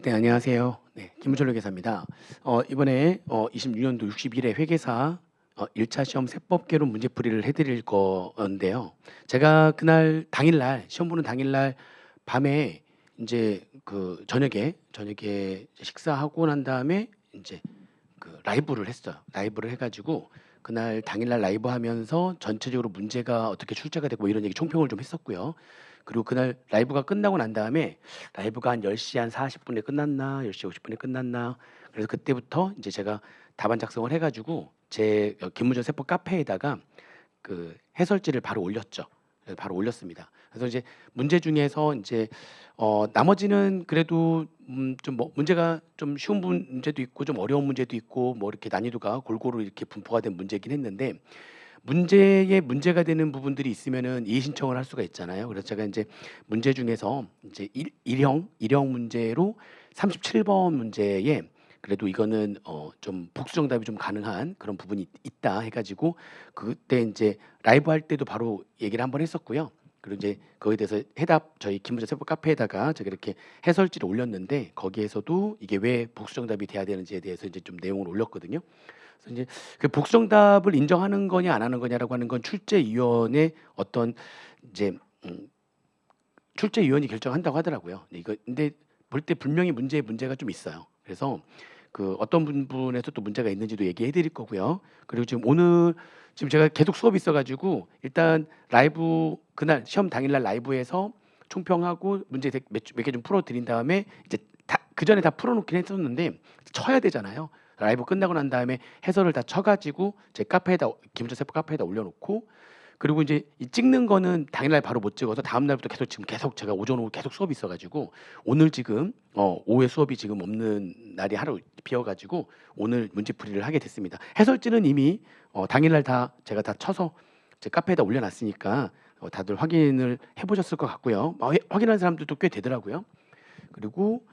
네, 안녕하세요. 네, 김무철 회계사입니다. 이번에 26년도 61회 회계사 1차 시험 세법개론 문제풀이를 해드릴 건데요. 제가 그날 당일날 시험 보는 당일날 밤에 이제 그 저녁에 식사하고 난 다음에 이제 그 라이브를 했어요. 라이브를 해가지고 그날 당일날 라이브 하면서 전체적으로 문제가 어떻게 출제가 되고 이런 얘기 총평을 좀 했었고요. 그리고 그날 라이브가 끝나고 난 다음에 라이브가 한 10시 한 40분에 끝났나 10시 50분에 끝났나 그래서 그때부터 이제 제가 답안 작성을 해가지고 제 김무전 세법 카페에다가 그 해설지를 바로 올렸죠. 바로 올렸습니다. 그래서 이제 문제 중에서 이제 나머지는 그래도 좀 뭐 문제가 좀 쉬운 문제도 있고 좀 어려운 문제도 있고 뭐 이렇게 난이도가 골고루 이렇게 분포가 된 문제긴 했는데 문제에 문제가 되는 부분들이 있으면은 이의 신청을 할 수가 있잖아요. 그래서 제가 이제 문제 중에서 이제 일형 문제로 37번 문제에 그래도 이거는 좀 복수 정답이 좀 가능한 그런 부분이 있다 해가지고 그때 이제 라이브 할 때도 바로 얘기를 한번 했었고요. 그리고 이제 거기에 대해서 해답 저희 김문재 세법 카페에다가 제가 이렇게 해설지를 올렸는데 거기에서도 이게 왜 복수 정답이 돼야 되는지에 대해서 이제 좀 내용을 올렸거든요. 그래서 이제 그 복수 정답을 인정하는 거냐 안 하는 거냐라고 하는 건 출제위원회 어떤 이제 출제위원이 결정한다고 하더라고요. 이거 근데 볼 때 분명히 문제가 좀 있어요. 그래서 그 어떤 부분에서 또 문제가 있는지도 얘기해 드릴 거고요. 그리고 지금 오늘 지금 제가 계속 수업이 있어가지고 일단 라이브 그날 시험 당일날 라이브에서 총평하고 문제 몇 개 좀 풀어 드린 다음에 이제 그 전에 다 풀어놓긴 했었는데 쳐야 되잖아요. 라이브 끝나고 난 다음에 해설을 다 쳐가지고 제 카페에다 김우철 세포 카페에다 올려놓고 그리고 이제 이 찍는 거는 당일날 바로 못 찍어서 다음 날부터 계속 제가 오전 오후 계속 수업이 있어가지고 오늘 지금 오후에 수업이 지금 없는 날이 하루 비어가지고 오늘 문제풀이를 하게 됐습니다. 해설지는 이미 당일날 다 제가 다 쳐서 제 카페에다 올려놨으니까 다들 확인을 해보셨을 것 같고요. 확인한 사람들도 꽤 되더라고요. 그리고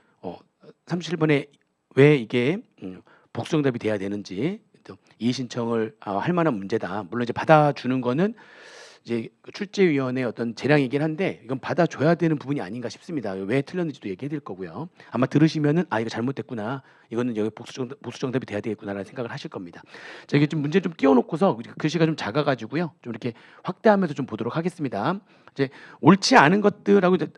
37번에 왜 이게 복수정답이 돼야 되는지 또 이의 신청을 할 만한 문제다. 물론 이제 받아주는 거는 이제 출제위원회 어떤 재량이긴 한데 이건 받아줘야 되는 부분이 아닌가 싶습니다. 왜 틀렸는지도 얘기해 드릴 거고요. 아마 들으시면은 이거 잘못됐구나. 이거는 여기 복수정답이 돼야 되겠구나라는 생각을 하실 겁니다. 자, 이게 좀 문제 좀 띄워놓고서 글씨가 좀 작아가지고요. 좀 이렇게 확대하면서 좀 보도록 하겠습니다. 이제 옳지 않은 것들하고 이제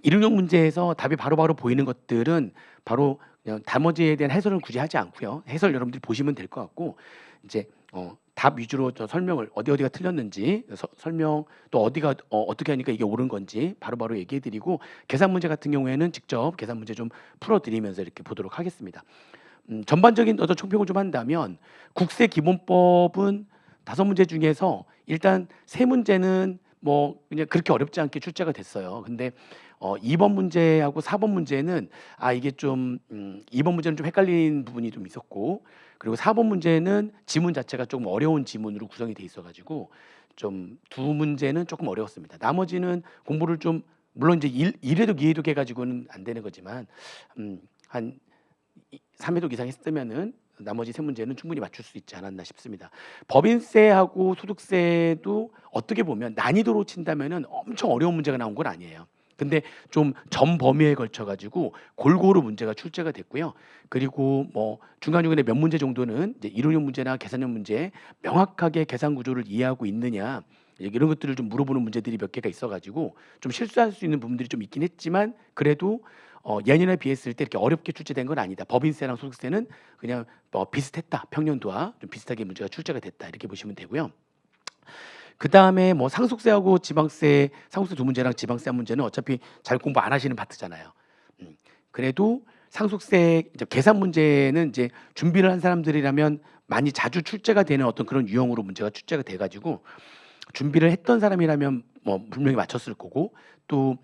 일응용 문제에서 답이 바로바로 보이는 것들은 바로 그냥 나머지에 대한 해설은 굳이 하지 않고요. 해설 여러분들이 보시면 될 것 같고 이제 답 위주로 저 설명을 어디가 틀렸는지 설명 또 어디가 어떻게 하니까 이게 옳은 건지 바로바로 얘기해드리고 계산 문제 같은 경우에는 직접 계산 문제 좀 풀어드리면서 이렇게 보도록 하겠습니다. 전반적인 어떤 총평을 좀 한다면 국세 기본법은 5문제 중에서 일단 3문제는 뭐 그냥 그렇게 어렵지 않게 출제가 됐어요. 근데 2번 문제하고 4번 문제는 이게 좀 2번 문제는 좀 헷갈리는 부분이 좀 있었고 그리고 4번 문제는 지문 자체가 조금 어려운 지문으로 구성이 돼 있어가지고 좀 두 문제는 조금 어려웠습니다. 나머지는 공부를 좀 물론 이제 1회독 2회독 해가지고는 안 되는 거지만 한 3회독 이상 했으면은 나머지 3문제는 충분히 맞출 수 있지 않았나 싶습니다. 법인세하고 소득세도 어떻게 보면 난이도로 친다면은 엄청 어려운 문제가 나온 건 아니에요. 근데 좀 전 범위에 걸쳐 가지고 골고루 문제가 출제가 됐고요. 그리고 뭐 중간중간에 몇 문제 정도는 이제 이론형 문제나 계산형 문제 명확하게 계산 구조를 이해하고 있느냐 이런 것들을 좀 물어보는 문제들이 몇 개가 있어 가지고 좀 실수할 수 있는 부분들이 좀 있긴 했지만 그래도 예년에 비했을 때 이렇게 어렵게 출제된 건 아니다. 법인세랑 소득세는 그냥 비슷했다. 평년도와 좀 비슷하게 문제가 출제가 됐다. 이렇게 보시면 되고요. 그 다음에 뭐 상속세하고 지방세, 상속세 두 문제랑 지방세 한 문제는 어차피 잘 공부 안 하시는 파트잖아요. 그래도 상속세 이제 계산 문제는 이제 준비를 한 사람들이라면 많이 자주 출제가 되는 어떤 그런 유형으로 문제가 출제가 돼가지고 준비를 했던 사람이라면 뭐 분명히 맞췄을 거고 또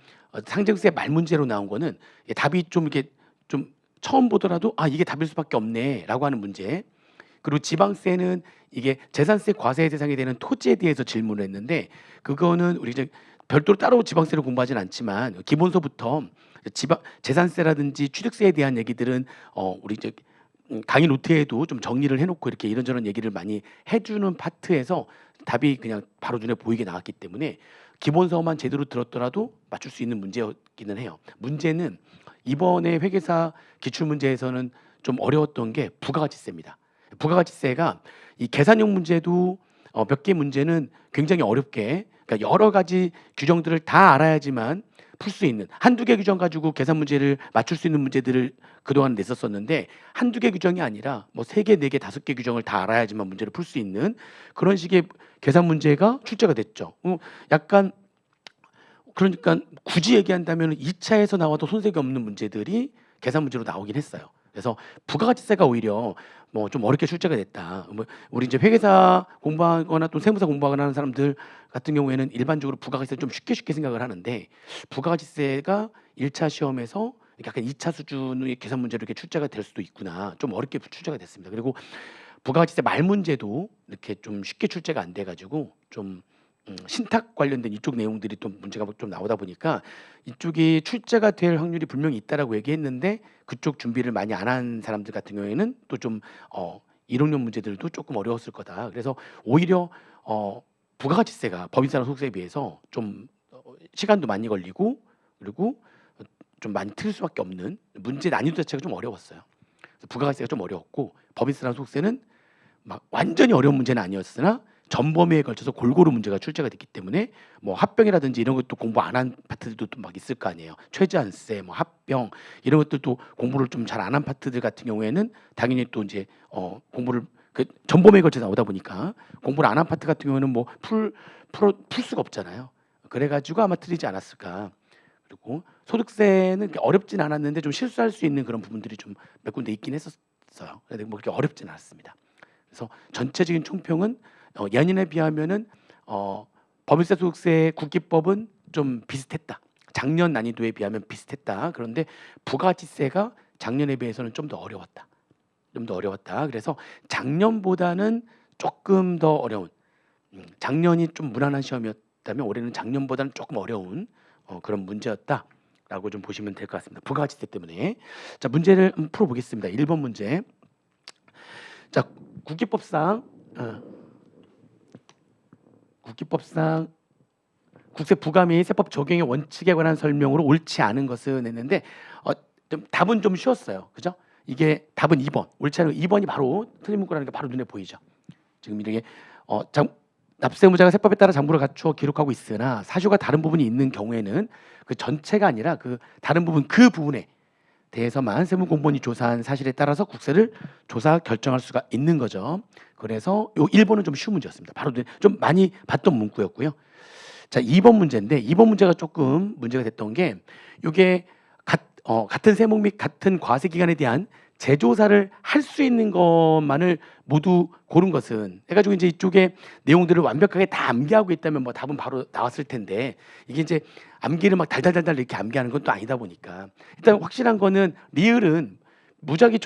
상징세 말 문제로 나온 거는 답이 좀 이렇게 좀 처음 보더라도 이게 답일 수밖에 없네라고 하는 문제. 그리고 지방세는 이게 재산세 과세 대상이 되는 토지에 대해서 질문을 했는데 그거는 우리 이제 별도로 따로 지방세를 공부하진 않지만 기본서부터 지방 재산세라든지 취득세에 대한 얘기들은 우리 이제 강의 노트에도 좀 정리를 해놓고 이렇게 이런저런 얘기를 많이 해주는 파트에서 답이 그냥 바로 눈에 보이게 나왔기 때문에 기본서만 제대로 들었더라도 맞출 수 있는 문제였기는 해요. 문제는 이번에 회계사 기출 문제에서는 좀 어려웠던 게 부가가치세입니다. 부가가치세가 이 계산형 문제도 몇 개 문제는 굉장히 어렵게, 그러니까 여러 가지 규정들을 다 알아야지만 풀 수 있는, 한두 개 규정 가지고 계산 문제를 맞출 수 있는 문제들을 그동안 냈었었는데, 한두 개 규정이 아니라 뭐 3개, 4개, 5개 규정을 다 알아야지만 문제를 풀 수 있는 그런 식의 계산 문제가 출제가 됐죠. 약간 그러니까 굳이 얘기한다면 2차에서 나와도 손색이 없는 문제들이 계산 문제로 나오긴 했어요. 그래서 부가가치세가 오히려 뭐 좀 어렵게 출제가 됐다. 뭐 우리 이제 회계사 공부하거나 또 세무사 공부하거나 하는 사람들 같은 경우에는 일반적으로 부가가치세 좀 쉽게 생각을 하는데, 부가가치세가 1차 시험에서 약간 2차 수준의 계산 문제로 이렇게 출제가 될 수도 있구나. 좀 어렵게 출제가 됐습니다. 그리고 부가가치세 말 문제도 이렇게 좀 쉽게 출제가 안 돼가지고 좀 신탁 관련된 이쪽 내용들이 또 문제가 좀 나오다 보니까 이쪽이 출제가 될 확률이 분명히 있다라고 얘기했는데, 그쪽 준비를 많이 안 한 사람들 같은 경우에는 또 좀 이론형 문제들도 조금 어려웠을 거다. 그래서 오히려 부가가치세가 법인세나 소득세에 비해서 좀 시간도 많이 걸리고, 그리고 좀 많이 틀릴 수밖에 없는 문제 난이도 자체가 좀 어려웠어요. 그래서 부가가치세가 좀 어려웠고, 법인세나 소득세는 막 완전히 어려운 문제는 아니었으나 전범위에 걸쳐서 골고루 문제가 출제가 됐기 때문에 뭐 합병이라든지 이런 것도 공부 안 한 파트들도 또 막 있을 거 아니에요. 최저한세, 뭐 합병 이런 것들도 공부를 좀 잘 안 한 파트들 같은 경우에는 당연히 또 이제 공부를 그 전범위에 걸쳐 나오다 보니까 공부를 안 한 파트 같은 경우에는 뭐 풀 수가 없잖아요. 그래가지고 아마 틀리지 않았을까. 그리고 소득세는 그렇게 어렵진 않았는데 좀 실수할 수 있는 그런 부분들이 좀 몇 군데 있긴 했었어요. 근데 뭐 그렇게 어렵진 않았습니다. 그래서 전체적인 총평은 예년에 비하면은 법인세 소득세 국기법은 좀 비슷했다. 작년 난이도에 비하면 비슷했다. 그런데 부가가치세가 작년에 비해서는 좀 더 어려웠다. 좀 더 어려웠다. 그래서 작년보다는 조금 더 어려운, 작년이 좀 무난한 시험이었다면 올해는 작년보다는 조금 어려운 그런 문제였다라고 좀 보시면 될 것 같습니다. 부가가치세 때문에. 자, 문제를 풀어보겠습니다. 1번 문제. 자, 국기법상 국세 부과 및 세법 적용의 원칙에 관한 설명으로 옳지 않은 것은 했는데 좀 답은 좀 쉬웠어요. 그죠? 이게 답은 2번. 옳지 않은 2번이 바로 틀린 문구라는 게 바로 눈에 보이죠. 지금 이렇게 납세의무자가 세법에 따라 장부를 갖추어 기록하고 있으나 사실과 다른 부분이 있는 경우에는 그 전체가 아니라 그 다른 부분, 그 부분에 대해서만 세무공무원이 조사한 사실에 따라서 국세를 조사 결정할 수가 있는 거죠. 그래서 요 1번은 좀 쉬운 문제였습니다. 바로 좀 많이 봤던 문구였고요. 자, 2번 문제인데 2번 문제가 조금 문제가 됐던 게 요게 같은 세목 및 같은 과세 기간에 대한 재조사를 할 수 있는 것만을 모두 고른 것은 해가지고 이제 이쪽에 내용들을 완벽하게 다 암기하고 있다면 뭐 답은 바로 나왔을 텐데, 이게 이제 암기를 막 달달달달 이렇게 암기하는 건 또 아니다 보니까 일단 확실한 거는 리을은 무작위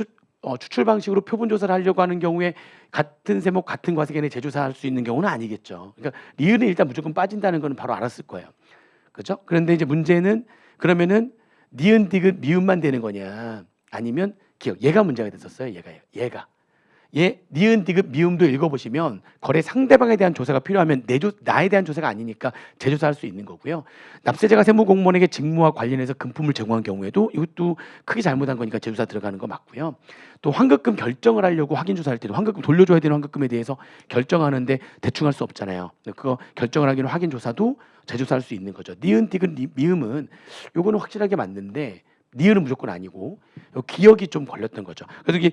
추출 방식으로 표본 조사를 하려고 하는 경우에 같은 세목 같은 과세 기간에 재조사할 수 있는 경우는 아니겠죠. 그러니까 리을은 일단 무조건 빠진다는 거는 바로 알았을 거예요. 그렇죠? 그런데 이제 문제는 그러면은 니은 디귿 미음만 되는 거냐, 아니면 기억, 얘가 문제가 됐었어요. 얘가 니은 디귿 미음도 읽어보시면 거래 상대방에 대한 조사가 필요하면 나에 대한 조사가 아니니까 재조사할 수 있는 거고요. 납세자가 세무공무원에게 직무와 관련해서 금품을 제공한 경우에도 이것도 크게 잘못한 거니까 재조사 들어가는 거 맞고요. 또 환급금 결정을 하려고 확인 조사할 때도 환급금 돌려줘야 되는 환급금에 대해서 결정하는데 대충 할 수 없잖아요. 그거 결정을 하기는 확인 조사도 재조사할 수 있는 거죠. 니은 디귿 미음은 요거는 확실하게 맞는데 니은은 무조건 아니고 기억이 좀 걸렸던 거죠. 그래서 이게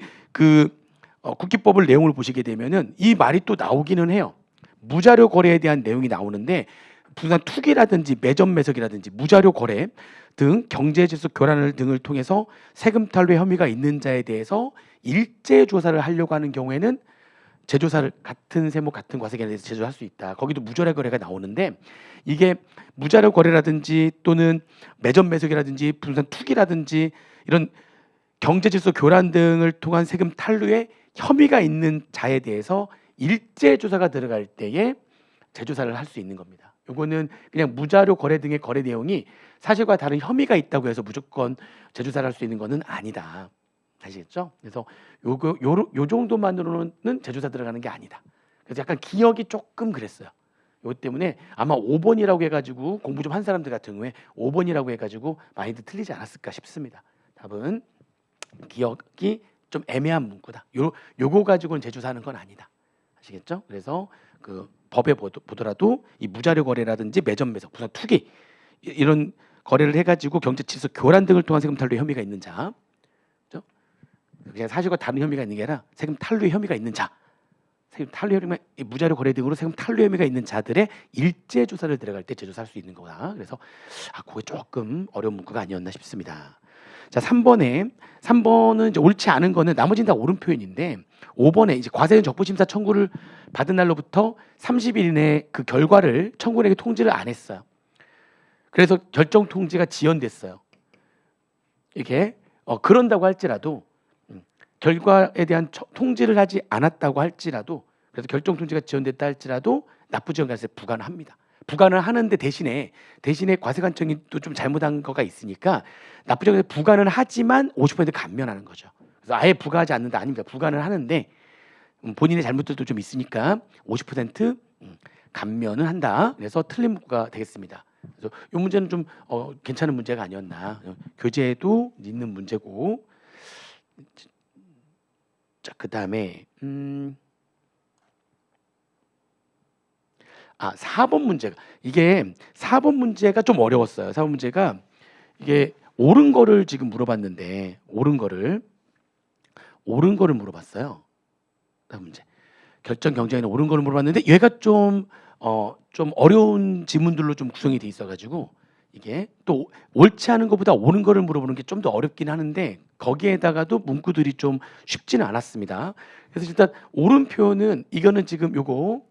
국기법을 내용을 보시게 되면은 이 말이 또 나오기는 해요. 무자료 거래에 대한 내용이 나오는데 부산 투기라든지 매점 매석이라든지 무자료 거래 등 경제질서 교란 등을 통해서 세금 탈루 혐의가 있는 자에 대해서 일제 조사를 하려고 하는 경우에는 재조사를 같은 세목 같은 과세기간에 대해서 재조사할 수 있다. 거기도 무자료 거래가 나오는데, 이게 무자료 거래라든지 또는 매점 매석이라든지 부산 투기라든지 이런 경제질서 교란 등을 통한 세금 탈루에 혐의가 있는 자에 대해서 일제 조사가 들어갈 때에 재조사를 할 수 있는 겁니다. 요거는 그냥 무자료 거래 등의 거래 내용이 사실과 다른 혐의가 있다고 해서 무조건 재조사를 할 수 있는 것은 아니다. 아시겠죠? 그래서 요 정도만으로는 재조사 들어가는 게 아니다. 그래서 약간 기억이 조금 그랬어요. 요 때문에 아마 5번이라고 해가지고 공부 좀 한 사람들 같은 경우에 5번이라고 해가지고 많이들 틀리지 않았을까 싶습니다. 답은 기억이 좀 애매한 문구다. 요거 가지고는 제조사하는 건 아니다. 아시겠죠? 그래서 그 법에 보더라도 이 무자료 거래라든지 매점 매석, 부산 투기 이런 거래를 해가지고 경제치에서 교란 등을 통한 세금 탈루 혐의가 있는 자, 그죠? 그냥 사실과 다른 혐의가 있는 게 아니라 세금 탈루 혐의가 있는 자, 세금 탈루 혐의가 무자료 거래 등으로 세금 탈루 혐의가 있는 자들의 일제 조사를 들어갈 때 제조사할 수 있는 거다. 그래서 그게 조금 어려운 문구가 아니었나 싶습니다. 자, 3번은 이제 옳지 않은 거는 나머지는 다 옳은 표현인데 5번에 이제 과세는 적부심사 청구를 받은 날로부터 30일 이내에 그 결과를 청구인에게 통지를 안 했어요. 그래서 결정 통지가 지연됐어요. 이게 그런다고 할지라도 결과에 대한 통지를 하지 않았다고 할지라도 그래서 결정 통지가 지연됐다 할지라도 납부지원과세 부과는 합니다. 부과는 하는데 대신에 과세관청이 또 좀 잘못한 거가 있으니까 납부지원과세 부과는 하지만 50% 감면하는 거죠. 그래서 아예 부과하지 않는다 아닙니다. 부과는 하는데 본인의 잘못들도 좀 있으니까 50% 감면은 한다. 그래서 틀린 문구가 되겠습니다. 그래서 이 문제는 좀 괜찮은 문제가 아니었나. 교재에도 있는 문제고. 자, 그다음에 4번 문제가 이게 4번 문제가 좀 어려웠어요. 4번 문제가 이게 옳은 거를 지금 물어봤는데 옳은 거를 물어봤어요. 4번 문제. 결정 경쟁에는 옳은 거를 물어봤는데 얘가 좀 어려운 지문들로 좀 구성이 돼 있어가지고 이게 또 옳지 않은 것보다 옳은 거를 물어보는 게 좀 더 어렵긴 하는데 거기에다가도 문구들이 좀 쉽지는 않았습니다. 그래서 일단 옳은 표현은 이거는 지금 요거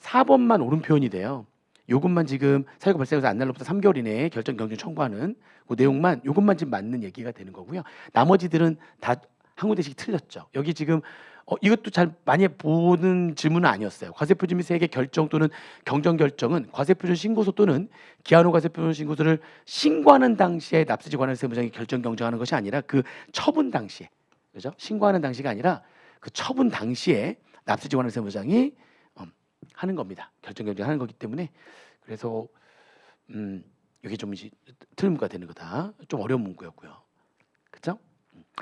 4번만 옳은 표현이 돼요. 요것만 지금 사유가 발생해서 안 날로부터 3개월 이내에 결정 경쟁 청구하는 그 내용만 요것만 지금 맞는 얘기가 되는 거고요. 나머지들은 다 한 군데씩 틀렸죠. 여기 지금 이것도 잘 많이 보는 질문은 아니었어요. 과세표준 및 세액의 결정 또는 경정 결정은 과세표준 신고서 또는 기한 후 과세표준 신고서를 신고하는 당시에 납세지 관할 세무장이 결정 경정하는 것이 아니라 그 처분 당시에, 그죠? 신고하는 당시가 아니라 그 처분 당시에 납세지 관할 세무장이 하는 겁니다. 결정 경정하는 거기 때문에 그래서 이게 좀 이제 틀린 문구가 되는 거다. 좀 어려운 문구였고요. 그렇죠?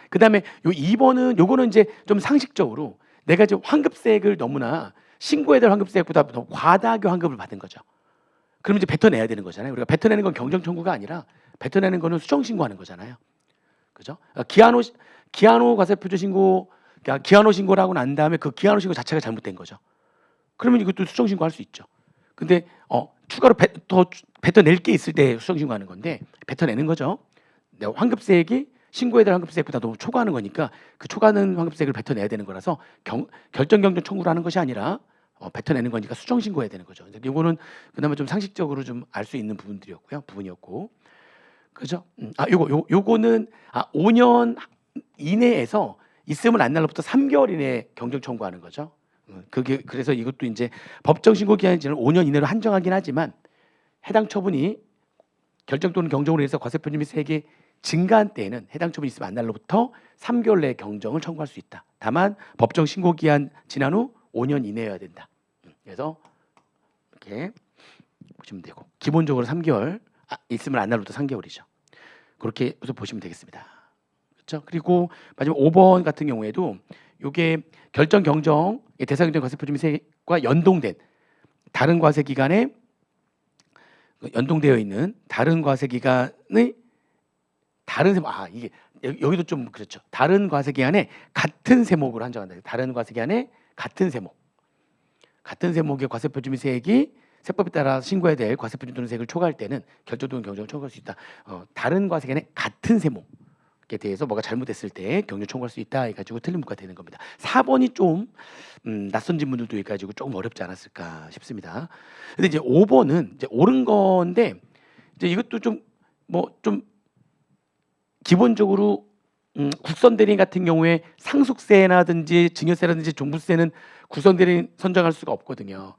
그다음에 요 2번은 요거는 이제 좀 상식적으로 내가 이제 환급세액을 너무나 신고해야 될 환급세액보다 더 과다하게 환급을 받은 거죠. 그럼 이제 뱉어내야 되는 거잖아요. 우리가 뱉어내는 건 경정 청구가 아니라 뱉어내는 거는 수정 신고하는 거잖아요. 그죠? 기한 후 과세표준 신고, 그러니까 기한 후 신고를 하고 난 다음에 그 기한 후 신고 자체가 잘못된 거죠. 그러면 이것도 수정 신고할 수 있죠. 근데 추가로 더 뱉어낼 게 있을 때 수정 신고하는 건데 뱉어내는 거죠. 내가 환급세액이 신고해야 될 환급세액보다 너무 초과하는 거니까 그 초과하는 환급세액을 뱉어내야 되는 거라서 결정 경정 청구를 하는 것이 아니라 뱉어내는 거니까 수정 신고해야 되는 거죠. 이거는 그나마 좀 상식적으로 좀 알 수 있는 부분이었고, 그죠? 요거는 5년 이내에서 있으면 안 날로부터 3개월 이내에 경정 청구하는 거죠. 그래서 이것도 이제 법정 신고 기한이 지난 5년 이내로 한정하긴 하지만 해당 처분이 결정 또는 경정으로 해서 과세표준 및 세액이 증가한 때에는 해당 처분이 있으면 안 날로부터 3개월 내에 경정을 청구할 수 있다. 다만 법정 신고 기한 지난 후 5년 이내여야 된다. 그래서 이렇게 보시면 되고 기본적으로 3개월 있으면 안 날로부터 3개월이죠. 그렇게 해서 보시면 되겠습니다. 그렇죠? 그리고 마지막 5번 같은 경우에도 이게 결정 경정 대상 경정 과세표준 및 세액과 연동된 다른 과세 기간에 연동되어 있는 다른 과세 기간의 다른 세목 이게 여기도 좀 그렇죠. 다른 과세 기간에 같은 세목으로 한정한다. 다른 과세 기간에 같은 세목의 과세표준 및 세액이 세법에 따라 신고해야 될 과세표준 또는 세액을 초과할 때는 결정 또는 경정을 청구할 수 있다. 다른 과세 기간에 같은 세목에 대해서 뭐가 잘못됐을 때 경정 청구할 수 있다. 해가지고 틀린 문구가 되는 겁니다. 4번이 좀 낯선 질문들도 해가지고 조금 어렵지 않았을까 싶습니다. 근데 이제 5번은 이제 옳은 건데 이제 이것도 좀 기본적으로 국선 대리인 같은 경우에 상속세라든지 증여세라든지 종부세는 국선 대리인 선정할 수가 없거든요.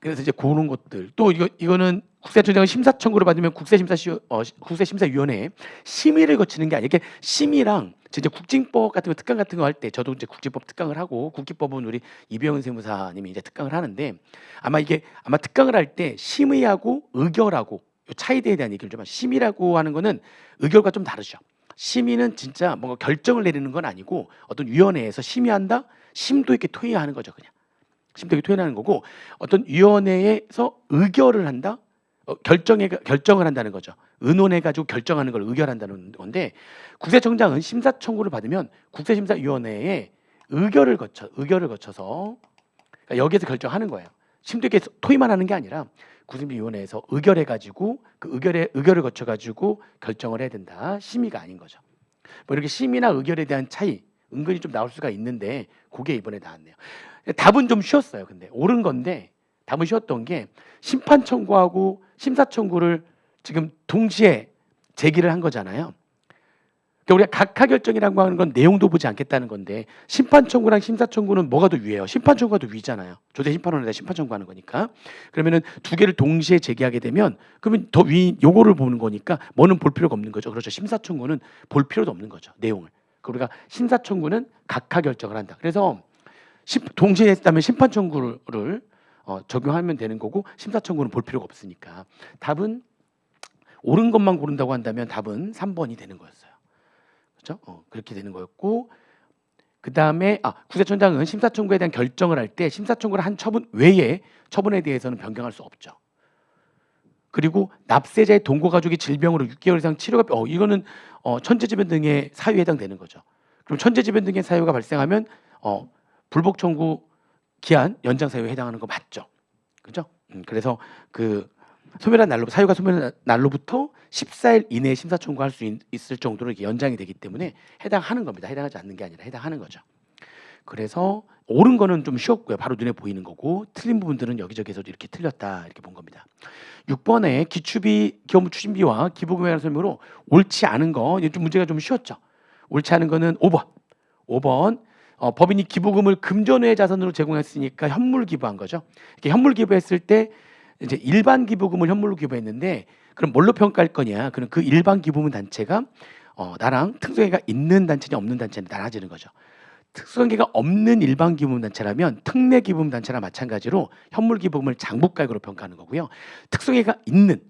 그래서 이제 그런 것들 또 이거는 국세청장은 심사 청구를 받으면 국세심사위원회에 심의를 거치는 게 아니에요. 이게 심의랑 이제 국징법 같은 거 특강 같은 거 할 때 저도 이제 국징법 특강을 하고 국기법은 우리 이병헌 세무사님이 이제 특강을 하는데 아마 특강을 할 때 심의하고 의결하고 차이에 대한 얘기를 좀 심의라고 하는 거는 의결과 좀 다르죠. 심의는 진짜 뭔가 결정을 내리는 건 아니고 어떤 위원회에서 심의한다? 심도 있게 토의하는 거죠, 그냥. 심도 있게 토의하는 거고 어떤 위원회에서 의결을 한다? 결정을 한다는 거죠. 의논해 가지고 결정하는 걸 의결한다는 건데 국세청장은 심사 청구를 받으면 국세심사위원회에 의결을 거쳐서 그러니까 여기에서 결정하는 거예요. 심도 있게 토의만 하는 게 아니라 국세심의위원회에서 의결해 가지고 그 의결을 거쳐 가지고 결정을 해야 된다. 심의가 아닌 거죠. 뭐 이렇게 심의나 의결에 대한 차이 은근히 좀 나올 수가 있는데 그게 이번에 나왔네요. 답은 좀 쉬웠어요. 근데 옳은 건데 답은 쉬웠던 게 심판 청구하고 심사 청구를 지금 동시에 제기를 한 거잖아요. 그러니까 우리가 각하 결정이라고 하는 건 내용도 보지 않겠다는 건데 심판 청구랑 심사 청구는 뭐가 더 위예요? 심판 청구가 더 위잖아요. 조세 심판원에다 심판 청구하는 거니까. 그러면은 두 개를 동시에 제기하게 되면 그러면 더 위 요거를 보는 거니까 뭐는 볼 필요가 없는 거죠. 그렇죠. 심사 청구는 볼 필요도 없는 거죠. 내용을. 우리가 심사 청구는 각하 결정을 한다. 그래서 동시에 했다면 심판 청구를 적용하면 되는 거고 심사 청구는 볼 필요가 없으니까 답은 옳은 것만 고른다고 한다면 답은 3번이 되는 거였어요. 그렇죠? 그렇게 되는 거였고 그 다음에 국세청장은 심사 청구에 대한 결정을 할 때 심사 청구를 한 처분 외에 처분에 대해서는 변경할 수 없죠. 그리고 납세자의 동거 가족이 질병으로 6개월 이상 치료가 이거는 천재지변 등의 사유에 해당되는 거죠. 그럼 천재지변 등의 사유가 발생하면 불복 청구 기한 연장 사유에 해당하는 거 맞죠? 그죠? 그래서 그 사유가 소멸한 날로부터 14일 이내에 심사 청구할 수 있을 정도로 이렇게 연장이 되기 때문에 해당하는 겁니다. 해당하지 않는 게 아니라 해당하는 거죠. 그래서 옳은 거는 좀 쉬웠고요. 바로 눈에 보이는 거고 틀린 부분들은 여기저기에서 이렇게 틀렸다 이렇게 본 겁니다. 6번에 기초비, 기업무 추진비와 기부금액에 대한 설명으로 옳지 않은 거 좀 문제가 좀 쉬웠죠. 옳지 않은 거는 5번 법인이 기부금을 금전외 자산으로 제공했으니까 현물 기부한 거죠. 이렇게 현물 기부했을 때 이제 일반 기부금을 현물로 기부했는데 그럼 뭘로 평가할 거냐? 그럼 그 일반 기부금 단체가 나랑 특수관계가 있는 단체냐 없는 단체냐 나눠지는 거죠. 특수관계가 없는 일반 기부금 단체라면 특례 기부금 단체나 마찬가지로 현물 기부금을 장부가액으로 평가하는 거고요. 특수관계가 있는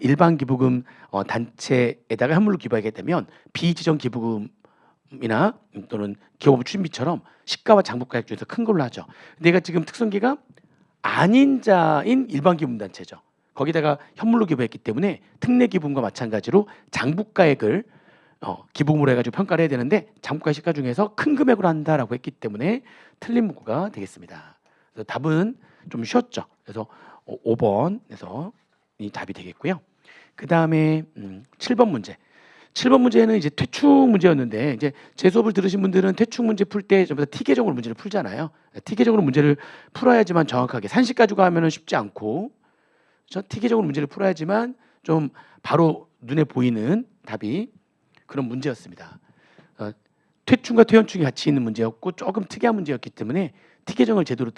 일반 기부금 단체에다가 현물로 기부하게 되면 비지정 기부금이나 또는 기업업 추진비처럼 시가와 장부가액 중에서 큰 걸로 하죠. 내가 지금 특수관계가 아닌 자인 일반 기부금 단체죠. 거기다가 현물로 기부했기 때문에 특례 기부금과 마찬가지로 장부가액을 기부금으로 해가지고 평가를 해야 되는데 장부가 시가 중에서 큰 금액으로 한다라고 했기 때문에 틀린 문구가 되겠습니다. 그래서 답은 좀 쉬웠죠. 그래서 5번에서 이 답이 되겠고요. 그 다음에 7번 문제. 7번 문제는 이제 퇴축 문제였는데 이제 제 수업을 들으신 분들은 퇴축 문제 풀 때 전부 다 T 계정으로 문제를 풀잖아요. T 계정으로 문제를 풀어야지만 정확하게 산식 가지고 하면은 쉽지 않고 그렇죠? T 계정으로 문제를 풀어야지만 좀 바로 눈에 보이는 답이 그런 문제였습니다. 퇴충과 퇴연충이 같이 있는 문제였고 조금 특이한 문제였기 때문에 T 계정을 제대로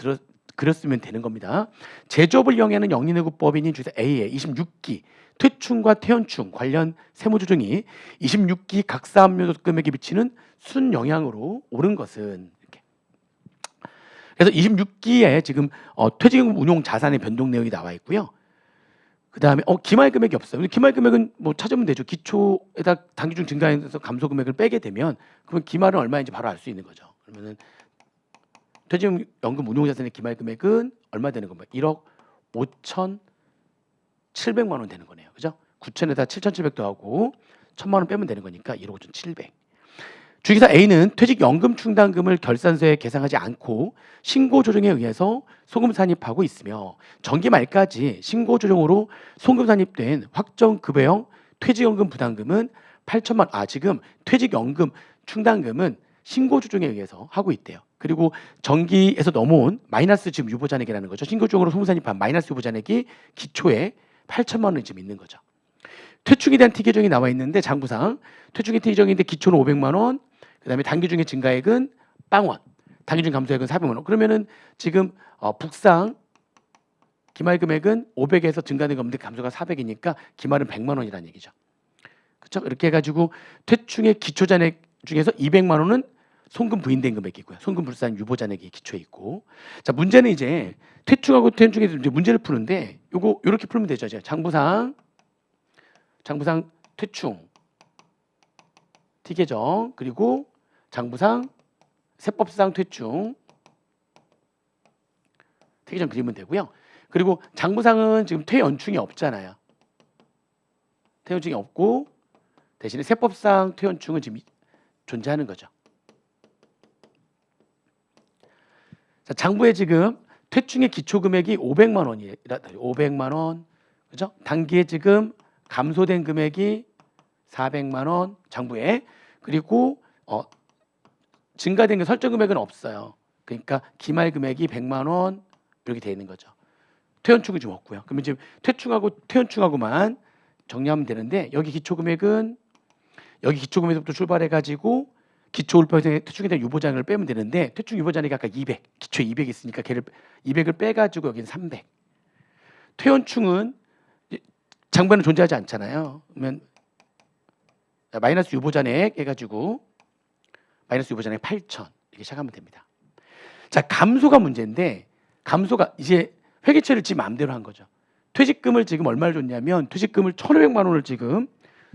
그렸으면 되는 겁니다. 제조업을 영위하는 영리내구법인인 주사 A의 26기 퇴충과 퇴연충 관련 세무조정이 26기 각사압류소득 금액에 미치는 순영향으로 옳은 것은 이렇게. 그래서 26기에 지금 퇴직금 운용 자산의 변동 내역이 나와 있고요. 그 다음에 기말 금액이 없어요. 기말 금액은 뭐 찾으면 되죠. 기초에다 단기중 증가해서 감소 금액을 빼게 되면 그러면 기말은 얼마인지 바로 알 수 있는 거죠. 그러면은 퇴직금 연금 운용 자산의 기말 금액은 얼마 되는 겁니까? 1억 5,700만 원 되는 거네요. 그죠? 9천에다 7,700 더하고 1,000만 원 빼면 되는 거니까 1억 5,700. 주기사 A는 퇴직연금 충당금을 결산서에 계상하지 않고 신고 조정에 의해서 소금 산입하고 있으며 정기 말까지 신고 조정으로 소금 산입된 확정급여형 퇴직연금 부담금은 8천만 원. 지금 퇴직연금 충당금은 신고 조정에 의해서 하고 있대요. 그리고 정기에서 넘어온 마이너스 지금 유보잔액이라는 거죠. 신고 조정으로 소금 산입한 마이너스 유보잔액이 기초에 8천만 원이 지금 있는 거죠. 퇴충에 대한 T계정이 나와 있는데 장부상 퇴충의 T계정인데 기초는 500만 원, 그다음에 단기중의 증가액은 0원, 단기중 감소액은 400만 원. 그러면은 지금 북상 기말 금액은 500에서 증가된 건데 감소가 400이니까 기말은 100만 원이라는 얘기죠. 그렇죠? 이렇게 해가지고 퇴충의 기초잔액 중에서 200만 원은 송금 부인된 금액이고요. 송금 불산 유보잔액이 기초에 있고. 자, 문제는 이제 퇴충하고 퇴충에서 이제 문제를 푸는데 요거 이렇게 풀면 되죠. 장부상 퇴충 티계정 그리고 장부상 세법상 퇴충 퇴계정 그리면 되고요. 그리고 장부상은 지금 퇴연충이 없잖아요. 퇴연충이 없고 대신에 세법상 퇴연충은 지금 존재하는 거죠. 자, 장부에 지금 퇴충의 기초 금액이 500만 원이에요. 500만 원. 그죠? 단기에 지금 감소된 금액이 400만 원 장부에 그리고 증가된 게 설정 금액은 없어요. 그러니까 기말 금액이 100만 원 이렇게 되어 있는 거죠. 퇴연충은 좀 없고요. 그러면 지금 퇴충하고 퇴연충하고만 정리하면 되는데 여기 기초 금액은 여기 기초 금액부터 출발해 가지고 기초 울파형의 퇴충에 대한 유보장을 빼면 되는데 퇴충 유보장이 아까 200, 기초에 200 있으니까 걔를 200을 빼 가지고 여기는 300. 퇴연충은 장부에는 존재하지 않잖아요. 그러면 마이너스 유보잔액 해가지고 마이너스 유보잔액 8,000 이렇게 시작하면 됩니다. 자, 감소가 문제인데 감소가 이제 회계처리를 지 마음대로 한 거죠. 퇴직금을 지금 얼마를 줬냐면 퇴직금을 1,500만 원을 지금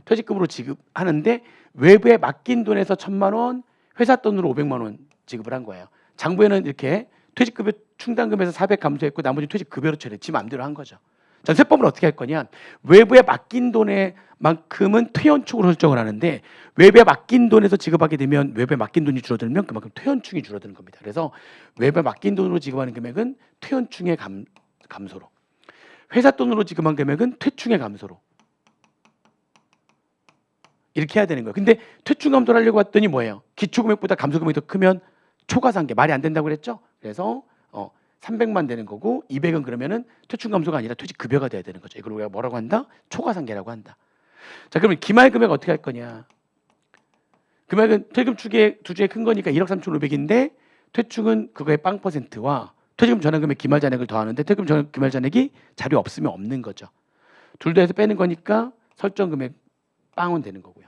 퇴직금으로 지급하는데 외부에 맡긴 돈에서 1,000만 원, 회사 돈으로 500만 원 지급을 한 거예요. 장부에는 이렇게 퇴직급여 충당금에서 400 감소했고 나머지 퇴직급여로 처리 지 마음대로 한 거죠. 자, 세법은 어떻게 할 거냐? 외부에 맡긴 돈에만큼은 퇴연충으로 설정을 하는데 외부에 맡긴 돈에서 지급하게 되면 외부에 맡긴 돈이 줄어들면 그만큼 퇴연충이 줄어드는 겁니다. 그래서 외부에 맡긴 돈으로 지급하는 금액은 퇴연충의 감소로, 회사 돈으로 지급한 금액은 퇴충의 감소로 이렇게 해야 되는 거예요. 근데 퇴충 감소를 하려고 했더니 뭐예요? 기초금액보다 감소금액이 더 크면 초과상계 말이 안 된다고 그랬죠? 그래서 300만 되는 거고 200은 그러면은 퇴충 감소가 아니라 퇴직급여가 돼야 되는 거죠. 이걸 우리가 뭐라고 한다? 초과상계라고 한다. 자, 그러면 기말금액 어떻게 할 거냐? 금액은 퇴직금 두 주에 큰 거니까 1억 3,500인데 퇴충은 그거의 빵 퍼센트와 퇴직금 전환금액 기말 잔액을 더하는데 퇴직금 전환 기말 잔액이 자료 없으면 없는 거죠. 둘 다 해서 빼는 거니까 설정 금액 빵은 되는 거고요.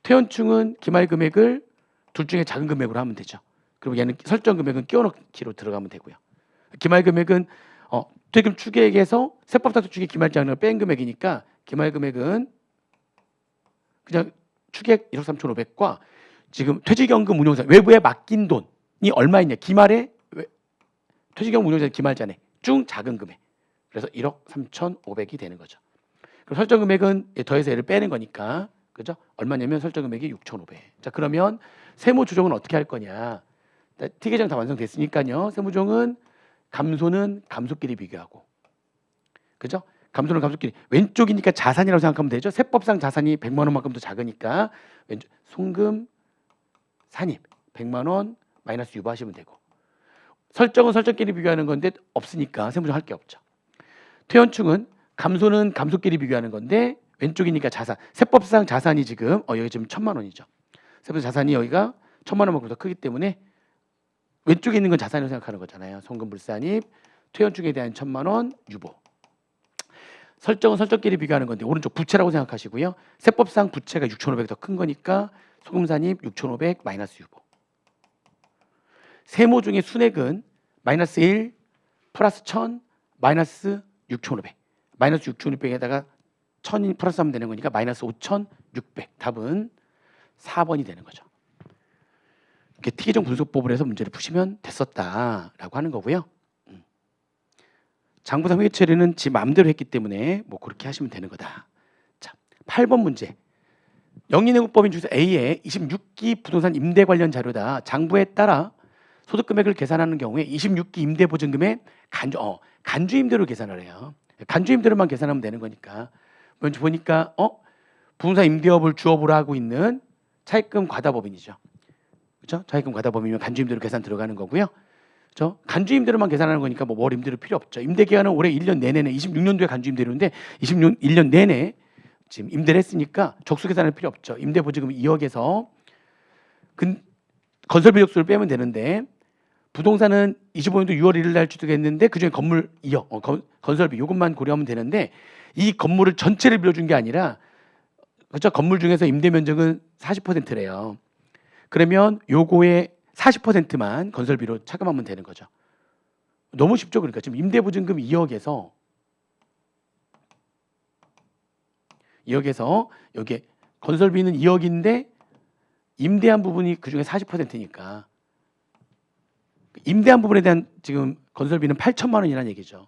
퇴연충은 기말 금액을 둘 중에 작은 금액으로 하면 되죠. 그리고 얘는 설정 금액은 끼워 넣기로 들어가면 되고요. 기말 금액은 퇴직금 추계액에서 세법상 퇴충의 기말 잔액을 뺀 금액이니까 기말 금액은 그냥 추계액 1억 3,500과 지금 퇴직연금 운용상 외부에 맡긴 돈이 얼마 있냐? 기말에 퇴직연금 운용상 기말 잔액 중 작은 금액. 그래서 1억 3,500이 되는 거죠. 그럼 설정 금액은 더해서 얘를 빼는 거니까 그죠? 얼마냐면 설정 금액이 6,500. 자, 그러면 세무 조정은 어떻게 할 거냐? T계정 다 완성됐으니까요. 세무조정은 감소는 감소끼리 비교하고, 그죠? 감소는 감소끼리 왼쪽이니까 자산이라고 생각하면 되죠. 세법상 자산이 100만 원만큼 더 작으니까 왼쪽 송금 산입 100만 원 마이너스 유보하시면 되고, 설정은 설정끼리 비교하는 건데 없으니까 세무조정 할 게 없죠. 퇴연충은 감소는 감소끼리 비교하는 건데 왼쪽이니까 자산, 세법상 자산이 지금 여기 지금 1,000만 원이죠. 세법상 자산이 여기가 1,000만 원만큼 더 크기 때문에 왼쪽에 있는 건 자산이라고 생각하는 거잖아요. 송금 불산입, 퇴연충에 대한 1,000만 원 유보. 설정은 설정끼리 비교하는 건데 오른쪽 부채라고 생각하시고요. 세법상 부채가 6,500 더 큰 거니까 소금 산입 6,500 마이너스 유보. 세모 중에 순액은 마이너스 1 플러스 1,000 마이너스 6,500. 마이너스 6,600에다가 1,000이 플러스 하면 되는 거니까 마이너스 5,600. 답은 4번이 되는 거죠. 이렇게 T계정 분석법을 해서 문제를 푸시면 됐었다라고 하는 거고요. 장부상 회계 처리는 지 마음대로 했기 때문에 뭐 그렇게 하시면 되는 거다. 자, 8번 문제. 영리내국법인 중에서 A의 26기 부동산 임대 관련 자료다. 장부에 따라 소득 금액을 계산하는 경우에 26기 임대 보증금의 간주 임대로 계산을 해요. 간주 임대로만 계산하면 되는 거니까. 먼저 보니까 부동산 임대업을 주업으로 하고 있는 차입금 과다법인이죠. 그렇죠? 차입금 과다법인이면 간주 임대로 계산 들어가는 거고요. 그렇죠? 간주 임대로만 계산하는 거니까 뭐 월 임대료 필요 없죠. 임대 기간은 올해 1년 내내네. 26년도에 간주 임대료인데 26년 내내 지금 임대를 했으니까 적수 계산할 필요 없죠. 임대 보증금 2억에서 건설비 적수를 빼면 되는데 부동산은 25년도 6월 1일 날 취득했는데 그중에 건물 2억, 건설비 요것만 고려하면 되는데 이 건물을 전체를 빌려준 게 아니라 그렇죠? 건물 중에서 임대 면적은 40%래요. 그러면 요거의 40%만 건설비로 차감하면 되는 거죠. 너무 쉽죠? 그러니까 지금 임대보증금 2억에서 여기에 건설비는 2억인데 임대한 부분이 그중에 40%니까 임대한 부분에 대한 지금 건설비는 8천만 원이라는 얘기죠.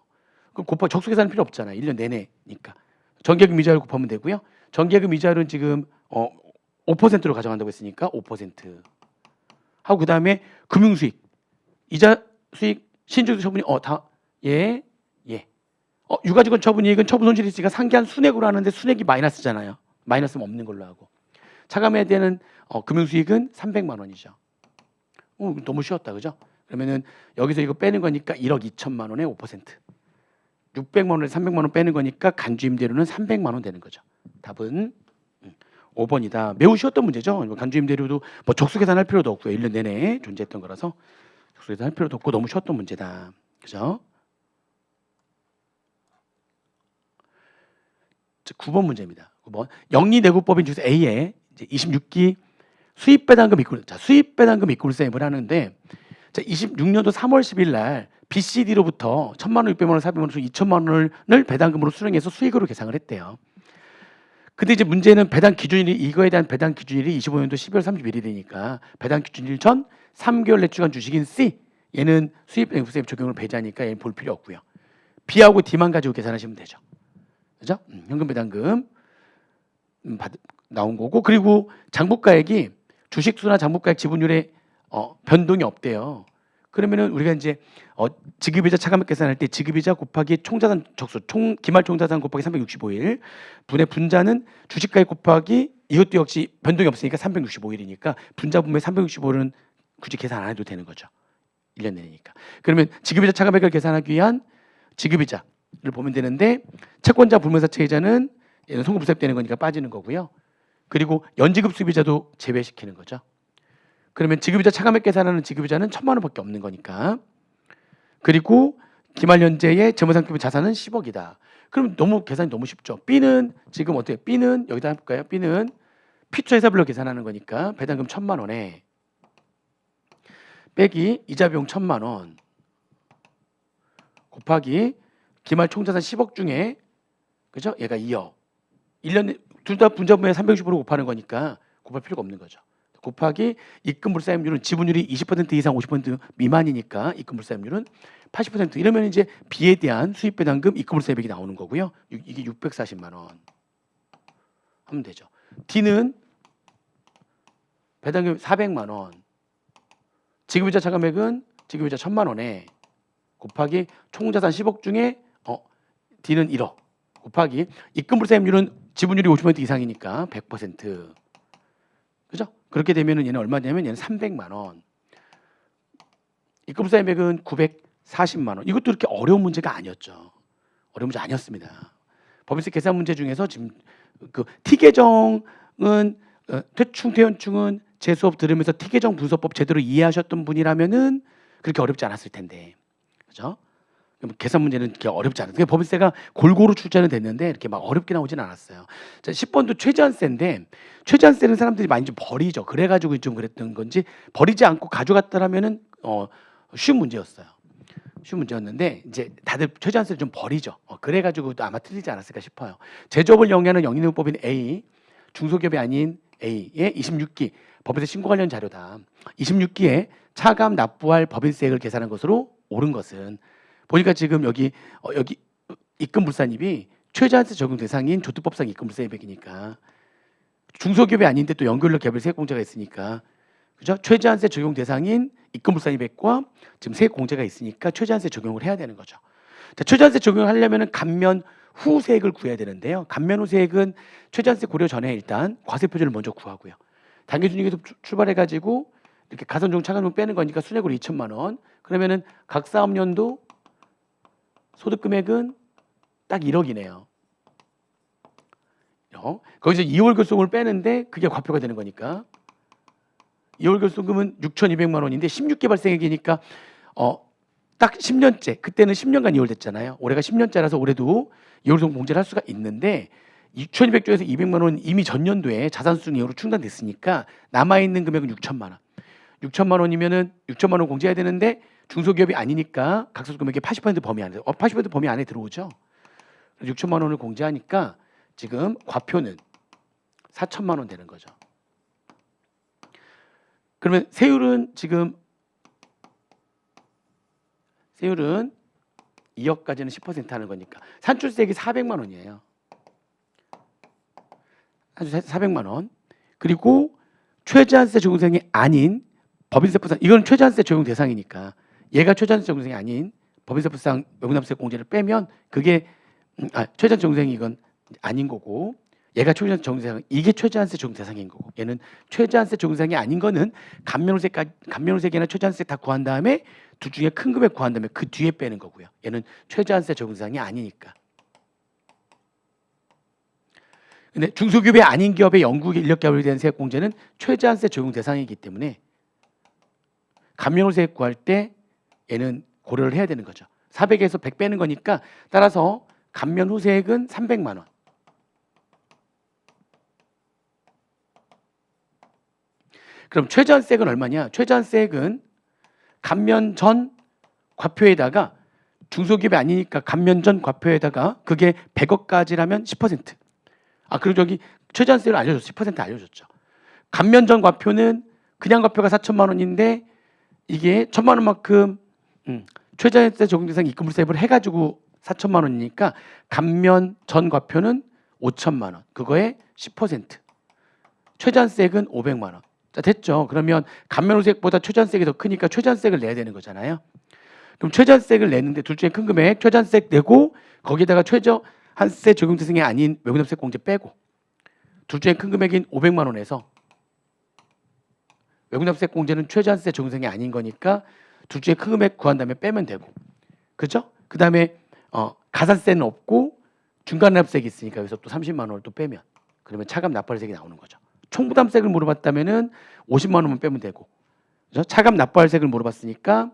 그럼 곱하기 적수 계산은 필요 없잖아요. 1년 내내니까. 정기예금 이자율 곱하면 되고요. 정기예금 이자율은 지금 5%로 가져간다고 했으니까 5% 하고 그다음에 금융수익, 이자 수익, 신주도 처분이 유가지권 처분이익은 처분 손실이 있으니까 상기한 순액으로 하는데 순액이 마이너스잖아요. 마이너스는 없는 걸로 하고 차감해야 되는 금융수익은 300만 원이죠. 너무 쉬웠다, 그죠? 그러면은 여기서 이거 빼는 거니까 1억 2천만 원에 5%. 600만 원에 300만 원 빼는 거니까 간주임대료는 300만 원 되는 거죠. 답은 5번이다. 매우 쉬웠던 문제죠. 간주임대료도 뭐 적수 계산할 필요도 없고요. 1년 내내 존재했던 거라서 적수 계산할 필요도 없고 너무 쉬웠던 문제다. 그죠? 9번 문제입니다. 9번. 영리내구법인 중에서 A에 이제 26기 수입배당금 입금, 수입배당금 입금세입을 하는데 26년도 3월 10일 날 BCD로부터 1,000만 원, 600만 원, 400만 원, 2천만 원을 배당금으로 수령해서 수익으로 계상을 했대요. 근데 이제 문제는 배당 기준일이 이거에 대한 배당 기준일이 25년도 12월 31일이니까 배당 기준일 전 3개월 내 주간 주식인 C 얘는 수입배당금 적용을 배제하니까 얘는 볼 필요 없고요. B하고 D만 가지고 계산하시면 되죠. 그죠? 현금 배당금 나온 거고 그리고 장부가액이 주식수나 장부가액 지분율에 변동이 없대요. 그러면은 우리가 이제 지급이자 차감액 계산할 때 지급이자 곱하기 총자산 적수 기말 총자산 곱하기 365일 분의 분자는 주식가액 곱하기 이것도 역시 변동이 없으니까 365일이니까 분자 분모의 365일은 굳이 계산 안 해도 되는 거죠. 1년 내니까. 그러면 지급이자 차감액을 계산하기 위한 지급이자를 보면 되는데 채권자 불문사채이자는 얘는 송금불세되는 거니까 빠지는 거고요. 그리고 연지급 수입이자도 제외시키는 거죠. 그러면 지급이자 차감액 계산하는 지급이자는 1,000만 원밖에 없는 거니까. 그리고 기말연재의 재무상표분 자산은 10억이다. 그럼 너무 계산이 너무 쉽죠. B는 지금 어때요? B는 여기다 해볼까요? B는 피처 해사블로 계산하는 거니까 배당금 1,000만 원에 빼기 이자 비용 1,000만 원 곱하기 기말 총자산 10억 중에 그죠? 얘가 2억. 1년에 둘 다 분자분모에 360으로 곱하는 거니까 곱할 필요가 없는 거죠. 곱하기 입금불사임률은 지분율이 20% 이상 50% 미만이니까 입금불사임률은 80% 이러면 이제 B에 대한 수입배당금 입금불사액이 나오는 거고요. 이게 640만 원 하면 되죠. D는 배당금 400만 원 지급이자 차감액은 지급이자 1,000만 원에 곱하기 총자산 10억 중에 D는 1억 곱하기 입금불사임률은 지분율이 50% 이상이니까 100%. 그죠? 그렇게 되면은 얘는 얼마냐면 얘는 300만 원. 입금불사임액은 940만 원. 이것도 이렇게 어려운 문제가 아니었죠. 어려운 문제 아니었습니다. 법인세 계산 문제 중에서 지금 그 T계정은 퇴충 퇴연충은 제 수업 들으면서 T계정 분석법 제대로 이해하셨던 분이라면은 그렇게 어렵지 않았을 텐데. 그죠? 계산 문제는 그렇게 어렵지 않아요. 법인세가 골고루 출제는 됐는데 이렇게 막 어렵게 나오진 않았어요. 자, 10번도 최저한세인데 최저한세는 사람들이 많이 좀 버리죠. 그래가지고 좀 그랬던 건지 버리지 않고 가져갔다라면은 쉬운 문제였어요. 쉬운 문제였는데 이제 다들 최저한세를 좀 버리죠. 그래가지고 아마 틀리지 않았을까 싶어요. 제조업을 영위하는 영리내구법인 A 중소기업이 아닌 A의 26기 법인세 신고 관련 자료다. 26기에 차감 납부할 법인세액을 계산한 것으로 옳은 것은 보니까 지금 여기 입금불산입이 최저한세 적용 대상인 조특법상 입금불세액이니까 중소기업이 아닌데 또 연결로 개별 세액공제가 있으니까 그죠? 최저한세 적용 대상인 입금불산입액과 지금 세액공제가 있으니까 최저한세 적용을 해야 되는 거죠. 자, 최저한세 적용을 하려면은 감면 후 세액을 구해야 되는데요. 감면 후 세액은 최저한세 고려 전에 일단 과세표준을 먼저 구하고요. 단계순이익에서 출발해가지고 이렇게 가산종 차감금 빼는 거니까 순액으로 2천만 원. 그러면은 각 사업년도 소득 금액은 딱 1억이네요. 거기서 2월 결손금을 빼는데 그게 과표가 되는 거니까 2월 결손금은 6,200만 원인데 16개 발생액이니까 딱 10년째 그때는 10년간 2월 됐잖아요. 올해가 10년째라서 올해도 2월 결손금 공제를 할 수가 있는데 6,200 중에서 200만 원 이미 전년도에 자산수익 이후로 충당됐으니까 남아있는 금액은 6천만 원. 6천만 원이면은 6천만 원 공제해야 되는데 중소기업이 아니니까 각소득 금액의 80% 범위 안에 80% 범위 안에 들어오죠. 6천만 원을 공제하니까 지금 과표는 4천만 원 되는 거죠. 그러면 세율은 지금 세율은 2억까지는 10% 하는 거니까 산출세액이 400만 원이에요. 400만 원. 그리고 최저한세 적용 대상이 아닌 법인세법상 이건 최저한세 적용 대상이니까 얘가 최저한세 적용 대상이 아닌 법인세법상 외국납세 공제를 빼면 그게 최저한세 적용 대상이 이건 아닌 거고 얘가 최저한세 적용 대상 이게 최저한세 적용 대상인 거고 얘는 최저한세 적용 대상이 아닌 거는 감면호세계나 최저한세 다 구한 다음에 둘 중에 큰 금액 구한 다음에 그 뒤에 빼는 거고요. 얘는 최저한세 적용 대상이 아니니까. 근데 중소기업이 아닌 기업의 영구 인력 개발에 대한 세액 공제는 최저한세 적용 대상이기 때문에 감면호세 구할 때 얘는 고려를 해야 되는 거죠. 400에서 100 빼는 거니까 따라서 감면후세액은 300만 원. 그럼 최저한세액은 얼마냐? 최저한세액은 감면 전 과표에다가 중소기업이 아니니까 감면 전 과표에다가 그게 100억까지라면 10%. 그리고 저기 최저한세를 알려줬어. 10% 알려줬죠. 감면 전 과표는 그냥 과표가 4천만 원인데 이게 1천만 원만큼 최저한세 적용 대상 입금물세입을 해가지고 4천만 원이니까 감면 전 과표는 5천만 원. 그거에 10%. 최저한세액은 500만 원. 자, 됐죠. 그러면 감면후세액보다 최저한세액이 더 크니까 최저한세액을 내야 되는 거잖아요. 그럼 최저한세액을 내는데 둘 중에 큰 금액 최저한세액 내고 거기다가 최저한세 적용 대상이 아닌 외국납세 공제 빼고 둘 중에 큰 금액인 500만 원에서 외국납세 공제는 최저한세 적용 대상이 아닌 거니까 둘 중에 큰 금액 구한 다음에 빼면 되고, 그죠? 그 다음에 가산세는 없고 중간납세액이 있으니까 여기서 또 30만 원을 또 빼면 그러면 차감 납부할세액이 나오는 거죠. 총부담세액을 물어봤다면은 50만 원만 빼면 되고, 그죠? 차감 납부할세액을 물어봤으니까,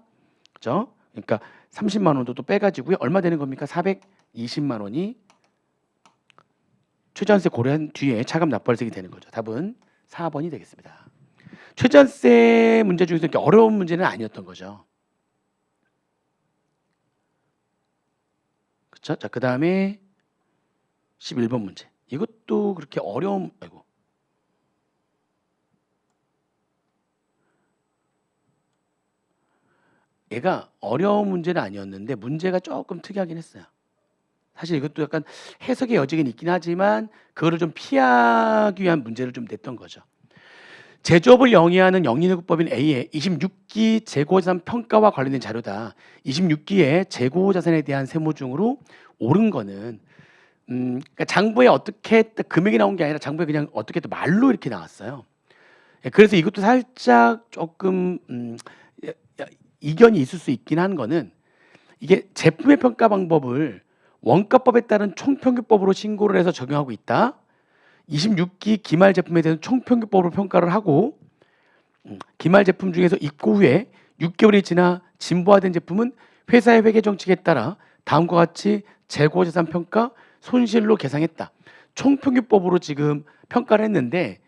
그죠? 그러니까 30만 원도 또 빼가지고요. 얼마 되는 겁니까? 420만 원이 최저한세 고려한 뒤에 차감 납부할세액이 되는 거죠. 답은 4번이 되겠습니다. 최저한세 문제 중에서 이렇게 어려운 문제는 아니었던 거죠. 그렇죠? 자, 그 다음에 11번 문제. 이것도 그렇게 어려움, 아이고. 얘가 어려운 문제는 아니었는데 문제가 조금 특이하긴 했어요. 사실 이것도 약간 해석의 여지는 있긴 하지만 그거를 좀 피하기 위한 문제를 좀 냈던 거죠. 제조업을 영위하는 영리회계법인 A의 26기 재고자산 평가와 관련된 자료다. 26기의 재고자산에 대한 세무 중으로 옳은 거는 그러니까 장부에 어떻게 금액이 나온 게 아니라 장부에 그냥 어떻게 또 말로 이렇게 나왔어요. 그래서 이것도 살짝 조금 이견이 있을 수 있긴 한 거는 이게 제품의 평가 방법을 원가법에 따른 총평균법으로 신고를 해서 적용하고 있다. 26기 기말 제품에 대해서 총평균법으로 평가를 하고 기말 제품 중에서 입고 후에 6개월이 지나 진보화된 제품은 회사의 회계 정책에 따라 다음과 같이 재고자산 평가 손실로 계상했다. 총평균법으로 지금 평가를 했는데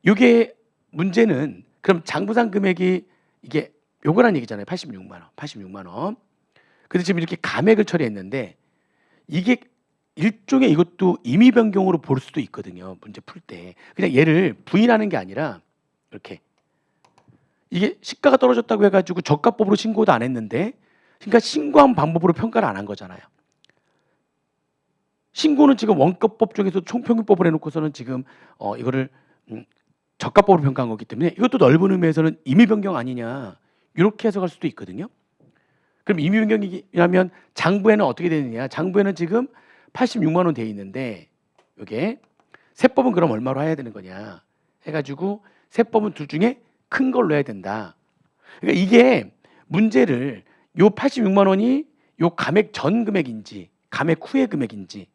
이게 문제는 그럼 장부상 금액이 이게 요거란 얘기잖아요. 86만 원. 근데 지금 이렇게 감액을 처리했는데 이게 일종의 이것도 임의 변경으로 볼 수도 있거든요. 문제 풀 때. 그냥 얘를 부인하는 게 아니라 이렇게 이게 시가가 떨어졌다고 해가지고 저가법으로 신고도 안 했는데 그러니까 신고한 방법으로 평가를 안 한 거잖아요. 신고는 지금 원가법 중에서 총평균법을 해놓고서는 지금 이거를 저가법으로 평가한 거기 때문에 이것도 넓은 의미에서는 임의 변경 아니냐 이렇게 해석할 수도 있거든요. 그럼 임의 변경이라면 장부에는 어떻게 되느냐? 장부에는 지금 86만 원 돼 있는데 이게 세법은 그럼 얼마로 해야 되는 거냐 해가지고 세법은 둘 중에 큰 걸로 해야 된다. 그러니까 이게 문제를 요 86만 원이 요 감액 전 금액인지 감액 후의 금액인지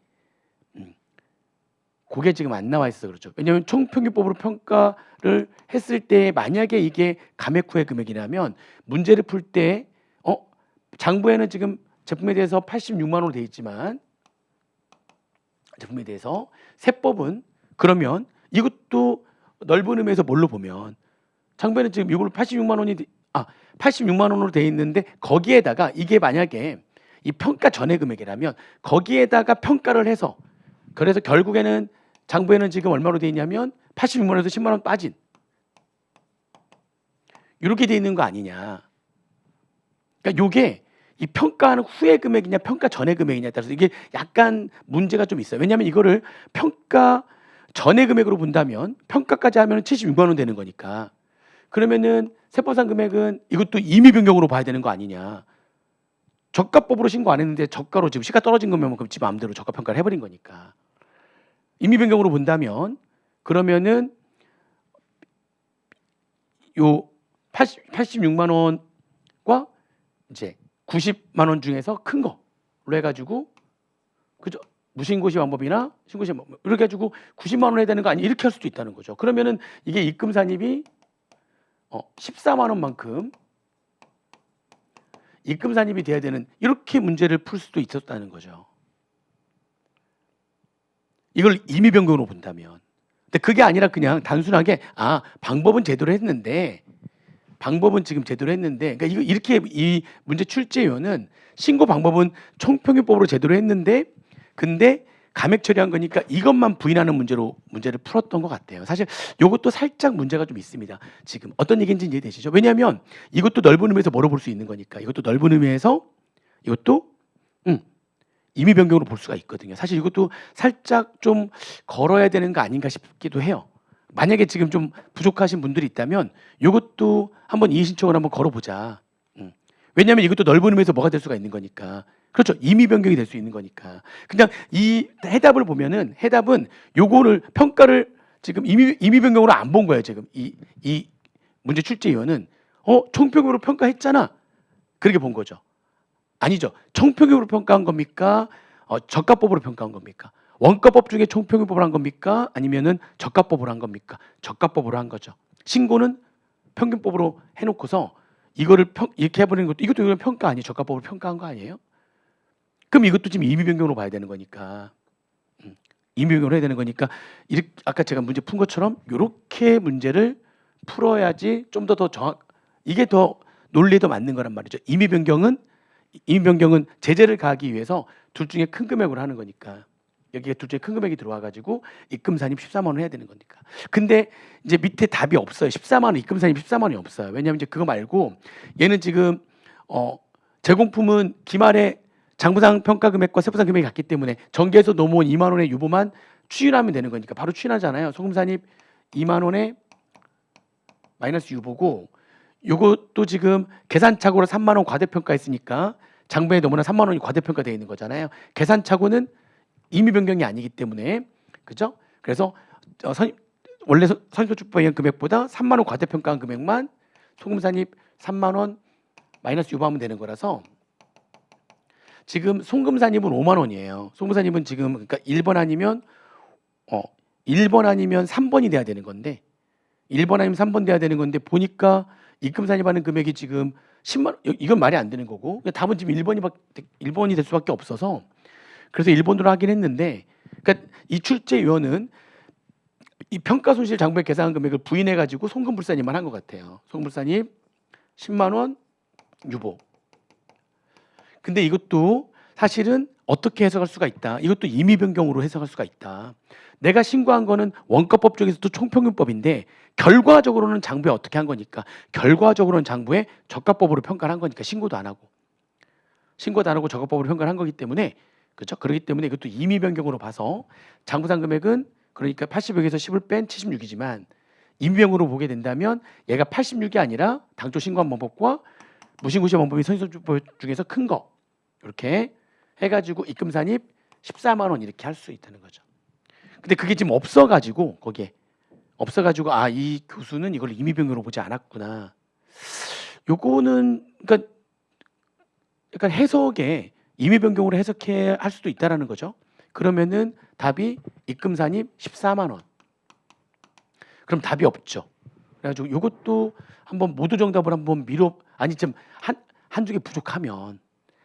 그게 지금 안 나와 있어서 그렇죠. 왜냐하면 총평균법으로 평가를 했을 때 만약에 이게 감액 후의 금액이라면 문제를 풀 때 장부에는 지금 제품에 대해서 86만 원으로 돼 있지만 제품에 대해서 세법은 그러면 이것도 넓은 의미에서 뭘로 보면 장부에는 지금 이걸로 86만 원으로 돼 있는데 거기에다가 이게 만약에 이 평가 전의 금액이라면 거기에다가 평가를 해서 그래서 결국에는 장부에는 지금 얼마로 돼 있냐면 86만 원에서 10만 원 빠진 이렇게 돼 있는 거 아니냐. 그러니까 요게 이 평가하는 후의 금액이냐 평가 전의 금액이냐에 따라서 이게 약간 문제가 좀 있어요. 왜냐하면 이거를 평가 전의 금액으로 본다면 평가까지 하면 76만 원 되는 거니까. 그러면은 세법상 금액은 이것도 임의 변경으로 봐야 되는 거 아니냐. 저가법으로 신고 안 했는데 저가로 지금 시가 떨어진 거면 그럼 지 마음대로 저가 평가를 해버린 거니까. 임의 변경으로 본다면 그러면은 요 86만 원과 이제 90만 원 중에서 큰 거로 해가지고 그죠? 무신고시 방법이나 신고시 방법 이렇게 해가지고 90만 원 해야 되는 거 아니 이렇게 할 수도 있다는 거죠. 그러면은 이게 입금 산입이 14만 원만큼 입금 산입이 돼야 되는 이렇게 문제를 풀 수도 있었다는 거죠. 이걸 임의 변경으로 본다면. 근데 그게 아니라 그냥 단순하게 방법은 제대로 했는데 방법은 지금 제대로 했는데 그러니까 이거 이렇게 이 문제 출제 요원은 신고 방법은 총평균법으로 제대로 했는데 근데 감액 처리한 거니까 이것만 부인하는 문제를 풀었던 것 같아요. 사실 이것도 살짝 문제가 좀 있습니다. 지금 어떤 얘기인지 이해되시죠? 왜냐하면 이것도 넓은 의미에서 뭐로 볼 수 있는 거니까 이것도 넓은 의미에서 이것도 임의 변경으로 볼 수가 있거든요. 사실 이것도 살짝 좀 걸어야 되는 거 아닌가 싶기도 해요. 만약에 지금 좀 부족하신 분들이 있다면 이것도 한번 이의 신청을 한번 걸어보자. 왜냐하면 이것도 넓은 의미에서 뭐가 될 수가 있는 거니까. 그렇죠. 임의 변경이 될 수 있는 거니까. 그냥 이 해답을 보면은 해답은 요거를 평가를 지금 임의 변경으로 안 본 거예요. 지금 이 문제 출제위원은 총평균으로 평가했잖아. 그렇게 본 거죠. 아니죠. 총평균으로 평가한 겁니까? 저가법으로 평가한 겁니까? 원가법 중에 총평균법을 한 겁니까? 아니면은 저가법으로 한 겁니까? 저가법으로 한 거죠. 신고는 평균법으로 해놓고서 이거를 이렇게 해버리는 것도 이것도 평가 아니에요? 저가법으로 평가한 거 아니에요? 그럼 이것도 지금 임의 변경으로 봐야 되는 거니까 임의 변경으로 해야 되는 거니까 이렇게 아까 제가 문제 푼 것처럼 이렇게 문제를 풀어야지 좀 더 정확 이게 더 논리에 더 맞는 거란 말이죠. 임의 변경은 제재를 가하기 위해서 둘 중에 큰 금액으로 하는 거니까 여기에 둘 중에 큰 금액이 들어와 가지고 입금 산입 14만 원 해야 되는 거니까. 근데 이제 밑에 답이 없어요. 14만 원 입금 산입 14만 원이 없어요. 왜냐하면 이제 그거 말고 얘는 지금 제공품은 기말에 장부상 평가 금액과 세부상 금액이 같기 때문에 정기에서 넘어온 2만 원의 유보만 추인하면 되는 거니까 바로 추인하잖아요. 소금 산입 2만 원에 마이너스 유보고 요것도 지금 계산착오로 3만 원 과대평가했으니까 장부에 너무나 3만 원이 과대평가되어 있는 거잖아요. 계산착오는 임의 변경이 아니기 때문에 그죠? 그래서 원래 선입소출법에 의한 금액보다 3만 원 과대평가한 금액만 소금 산입 3만 원 마이너스 유보하면 되는 거라서 지금 송금 산입은 5만 원이에요. 송금 산입은 지금 그러니까 1번 아니면 3번이 돼야 되는 건데 1번 아니면 3번 돼야 되는 건데 보니까 입금 산입하는 금액이 지금 10만 원 이건 말이 안 되는 거고 답은 지금 1번이 될 수밖에 없어서 그래서 1번으로 하긴 했는데 그러니까 이 출제 요원은 이 평가 손실 장부의 계산 금액을 부인해 가지고 송금 불산입만 한 것 같아요. 송금 불산입 10만 원 유보. 근데 이것도 사실은 어떻게 해석할 수가 있다. 이것도 임의 변경으로 해석할 수가 있다. 내가 신고한 거는 원가법 중에서도 총평균법인데 결과적으로는 장부에 어떻게 한 거니까 결과적으로는 장부에 저가법으로 평가를 한 거니까 신고도 안 하고 저가법으로 평가를 한 거기 때문에 그렇죠? 그렇기 때문에 이것도 임의 변경으로 봐서 장부상 금액은 그러니까 80여기에서 10을 뺀 76이지만 임의 변경으로 보게 된다면 얘가 86이 아니라 당초 신고한 방법과 무신고시 방법이 선입소출법 중에서 큰 거 이렇게 해가지고 입금 산입 14만 원 이렇게 할 수 있다는 거죠. 근데 그게 지금 없어가지고 거기에 없어가지고 이 교수는 이걸 임의 변경으로 보지 않았구나. 요거는 그러니까 약간 해석에 임의 변경으로 해석해 할 수도 있다라는 거죠. 그러면은 답이 입금 산입 14만 원. 그럼 답이 없죠. 그래가지고 요것도 한번 모두 정답을 한번 좀 한두 개 부족하면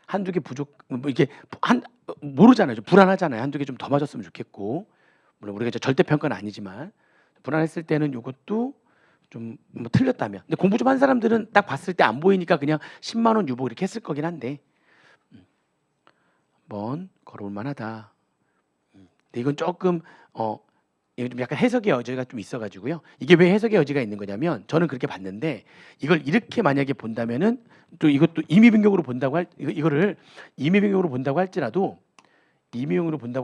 한두 개 뭐 이게 모르잖아요. 좀 불안하잖아요. 한두 개 좀 더 맞았으면 좋겠고 물론 우리가 이제 절대 평가는 아니지만 불안했을 때는 요것도 좀 뭐 틀렸다면 근데 공부 좀 한 사람들은 딱 봤을 때 안 보이니까 그냥 10만 원 유보 이렇게 했을 거긴 한데 한번 걸어볼 만하다. 근데 이건 조금 이거 좀 약간 해석의 여지가 좀 있어가지고요. 이게 왜 해석의 여지가 있는 거냐면 저는 그렇게 봤는데 이걸 이렇게 만약에 본다면은 또 이것도 임의 변경으로 본다고 이거를 임의 변경으로 본다고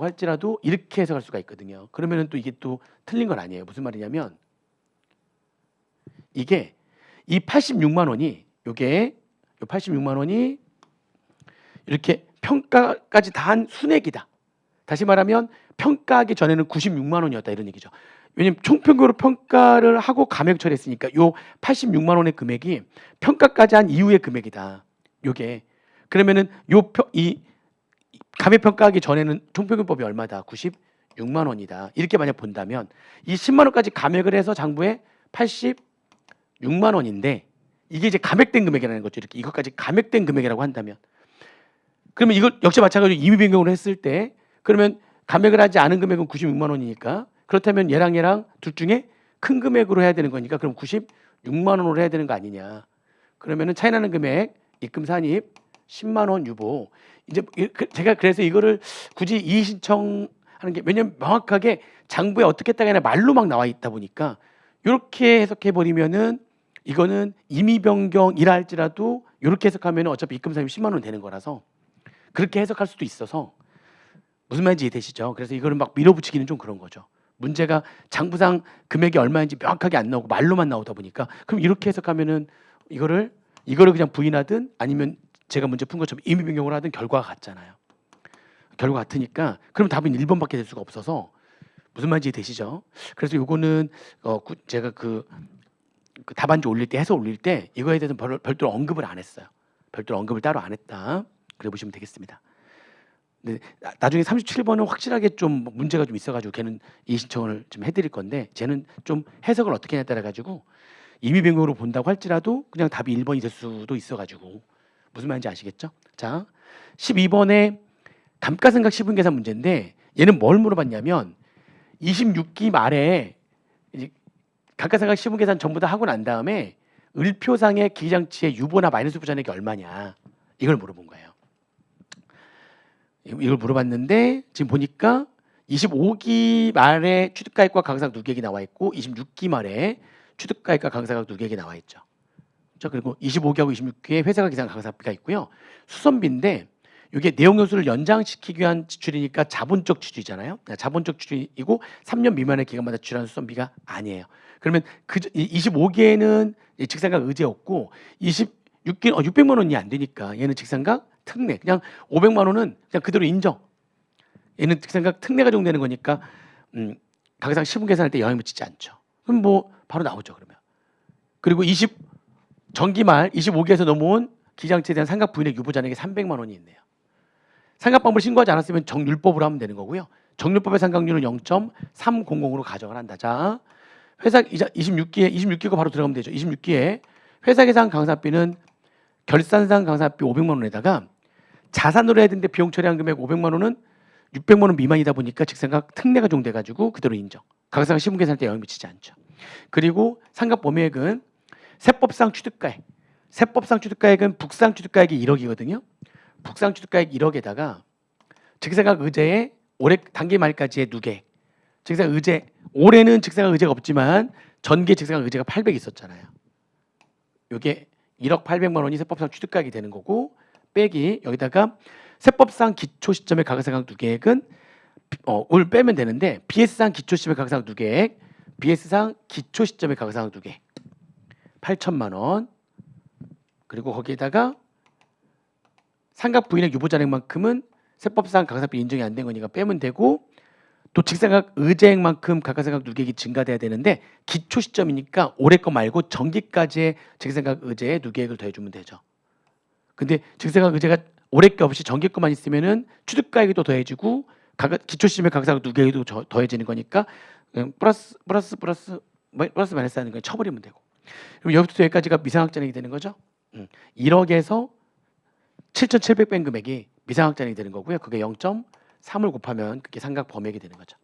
할지라도 이렇게 해석할 수가 있거든요. 그러면은 또 이게 또 틀린 건 아니에요. 무슨 말이냐면 이게 이 86만 원이 요게 요 86만 원이 이렇게 평가까지 다 한 순액이다. 다시 말하면 평가하기 전에는 96만 원이었다 이런 얘기죠. 왜냐면 총평균으로 평가를 하고 감액 처리했으니까 요 86만 원의 금액이 평가까지 한 이후의 금액이다. 요게 그러면은 이 감액 평가하기 전에는 총평균법이 얼마다? 96만 원이다. 이렇게 만약 본다면 이 10만 원까지 감액을 해서 장부에 86만 원인데 이게 이제 감액된 금액이라는 거죠. 이렇게 이것까지 감액된 금액이라고 한다면 그러면 이걸 역시 마찬가지로 임의 변경으로 했을 때 그러면 감액을 하지 않은 금액은 96만 원이니까 그렇다면 얘랑 둘 중에 큰 금액으로 해야 되는 거니까 그럼 96만 원으로 해야 되는 거 아니냐. 그러면은 차이 나는 금액 입금 산입 10만 원 유보. 이제 제가 그래서 이거를 굳이 이의 신청하는 게 왜냐면 명확하게 장부에 어떻게 했다가 말로 막 나와 있다 보니까 이렇게 해석해 버리면은 이거는 임의 변경이라 할지라도 이렇게 해석하면은 어차피 입금 산입 10만 원 되는 거라서 그렇게 해석할 수도 있어서 무슨 말인지 이해되시죠? 그래서 이거를 막 밀어붙이기는 좀 그런 거죠. 문제가 장부상 금액이 얼마인지 명확하게 안 나오고 말로만 나오다 보니까 그럼 이렇게 해석하면은 이거를 그냥 부인하든 아니면 제가 문제 푼 것처럼 임의 변경을 하든 결과가 같잖아요. 결과 같으니까 그럼 답은 1번밖에 될 수가 없어서 무슨 말인지 되시죠? 그래서 요거는 제가 그 답안지 올릴 때 해서 올릴 때 이거에 대해서 별도로 언급을 안 했어요. 별도로 언급을 따로 안 했다. 그래 보시면 되겠습니다. 근데 나중에 37번은 확실하게 좀 문제가 좀 있어가지고 걔는 이의 신청을 좀 해드릴 건데 쟤는 좀 해석을 어떻게 하냐에 따라 가지고 임의 변경으로 본다고 할지라도 그냥 답이 1번이 될 수도 있어가지고 무슨 말인지 아시겠죠? 자, 12번에 감가상각 시분계산 문제인데 얘는 뭘 물어봤냐면 26기 말에 이제 감가상각 시분계산 전부 다 하고 난 다음에 을표상의 기장치의 유보나 마이너스 부자액이 얼마냐 이걸 물어본 거예요. 이걸 물어봤는데 지금 보니까 25기 말에 취득가액과 가상각 누계액이 나와 있고 26기 말에 취득가액과 가상각 누계액이 나와 있죠. 자, 그리고 25기하고 26기에 회사가 기산 가상비가 있고요. 수선비인데 이게 내용 요소를 연장시키기 위한 지출이니까 자본적 지출이잖아요. 자본적 지출이고 3년 미만의 기간마다 지출하는 수선비가 아니에요. 그러면 25기에는 직상각 의제였고 26기 600만 원이 안 되니까 얘는 직상각 특례 그냥 500만 원은 그냥 그대로 인정. 얘는 직상각 특례가 적용되는 거니까 가계상 시분 계산할 때 영향 미치지 않죠. 그럼 뭐 바로 나오죠 그러면. 그리고 정기 말 25기에서 넘어온 기장치에 대한 상각 부인의 유보잔액이 300만 원이 있네요. 상각방법을 신고하지 않았으면 정률법으로 하면 되는 거고요. 정률법의 상각률은 0.300으로 가정을 한다. 자, 회사 이자 26기가 바로 들어가면 되죠. 26기에 회사 계산 강사비는 결산상 강사비 500만 원에다가 자산으로 해야 되는데 비용 처리한 금액 500만 원은 600만 원 미만이다 보니까 직상각 특례가 적용돼 가지고 그대로 인정. 가계상 시분 계산할 때 영향 미치지 않죠. 그리고 상각 범위액은 세법상 취득가액은 북상 취득가액이 1억이거든요. 북상 취득가액 1억에다가 직상각 의제에 올해 단기 말까지의 누계. 직상각 의제 올해는 직상각 의제가 없지만 전기 직상각 의제가 800 있었잖아요. 이게 1억 800만 원이 세법상 취득가액이 되는 거고 빼기 여기다가 세법상 기초 시점의 가계상각 누계액은 올 빼면 되는데 BS상 기초 시점의 가계상각 누계액, BS상 기초 시점의 가계상각 누계액 8천만 원. 그리고 거기에다가 상각 부인의 유보잔액만큼은 세법상 가계상각비 인정이 안 된 거니까 빼면 되고 또 직상각 의제액만큼 가계상각 누계액이 증가돼야 되는데 기초 시점이니까 올해 거 말고 정기까지의 직상각 의제의 누계액을 더해주면 되죠. 근데 직상각 의제가 올해 게 없이 정기 거만 있으면은 취득가액이 또 더해지고 기초 시점의 가계상각 누계액도 더해지는 거니까 플러스 마이너스 하는 거 쳐버리면 되고. 그럼 여기부터 여기까지가 미상학잔액이 되는 거죠. 1억에서 7,700 뺀 금액이 미상학잔액이 되는 거고요. 그게 0.3을 곱하면 그게 상각 범액이 되는 거죠.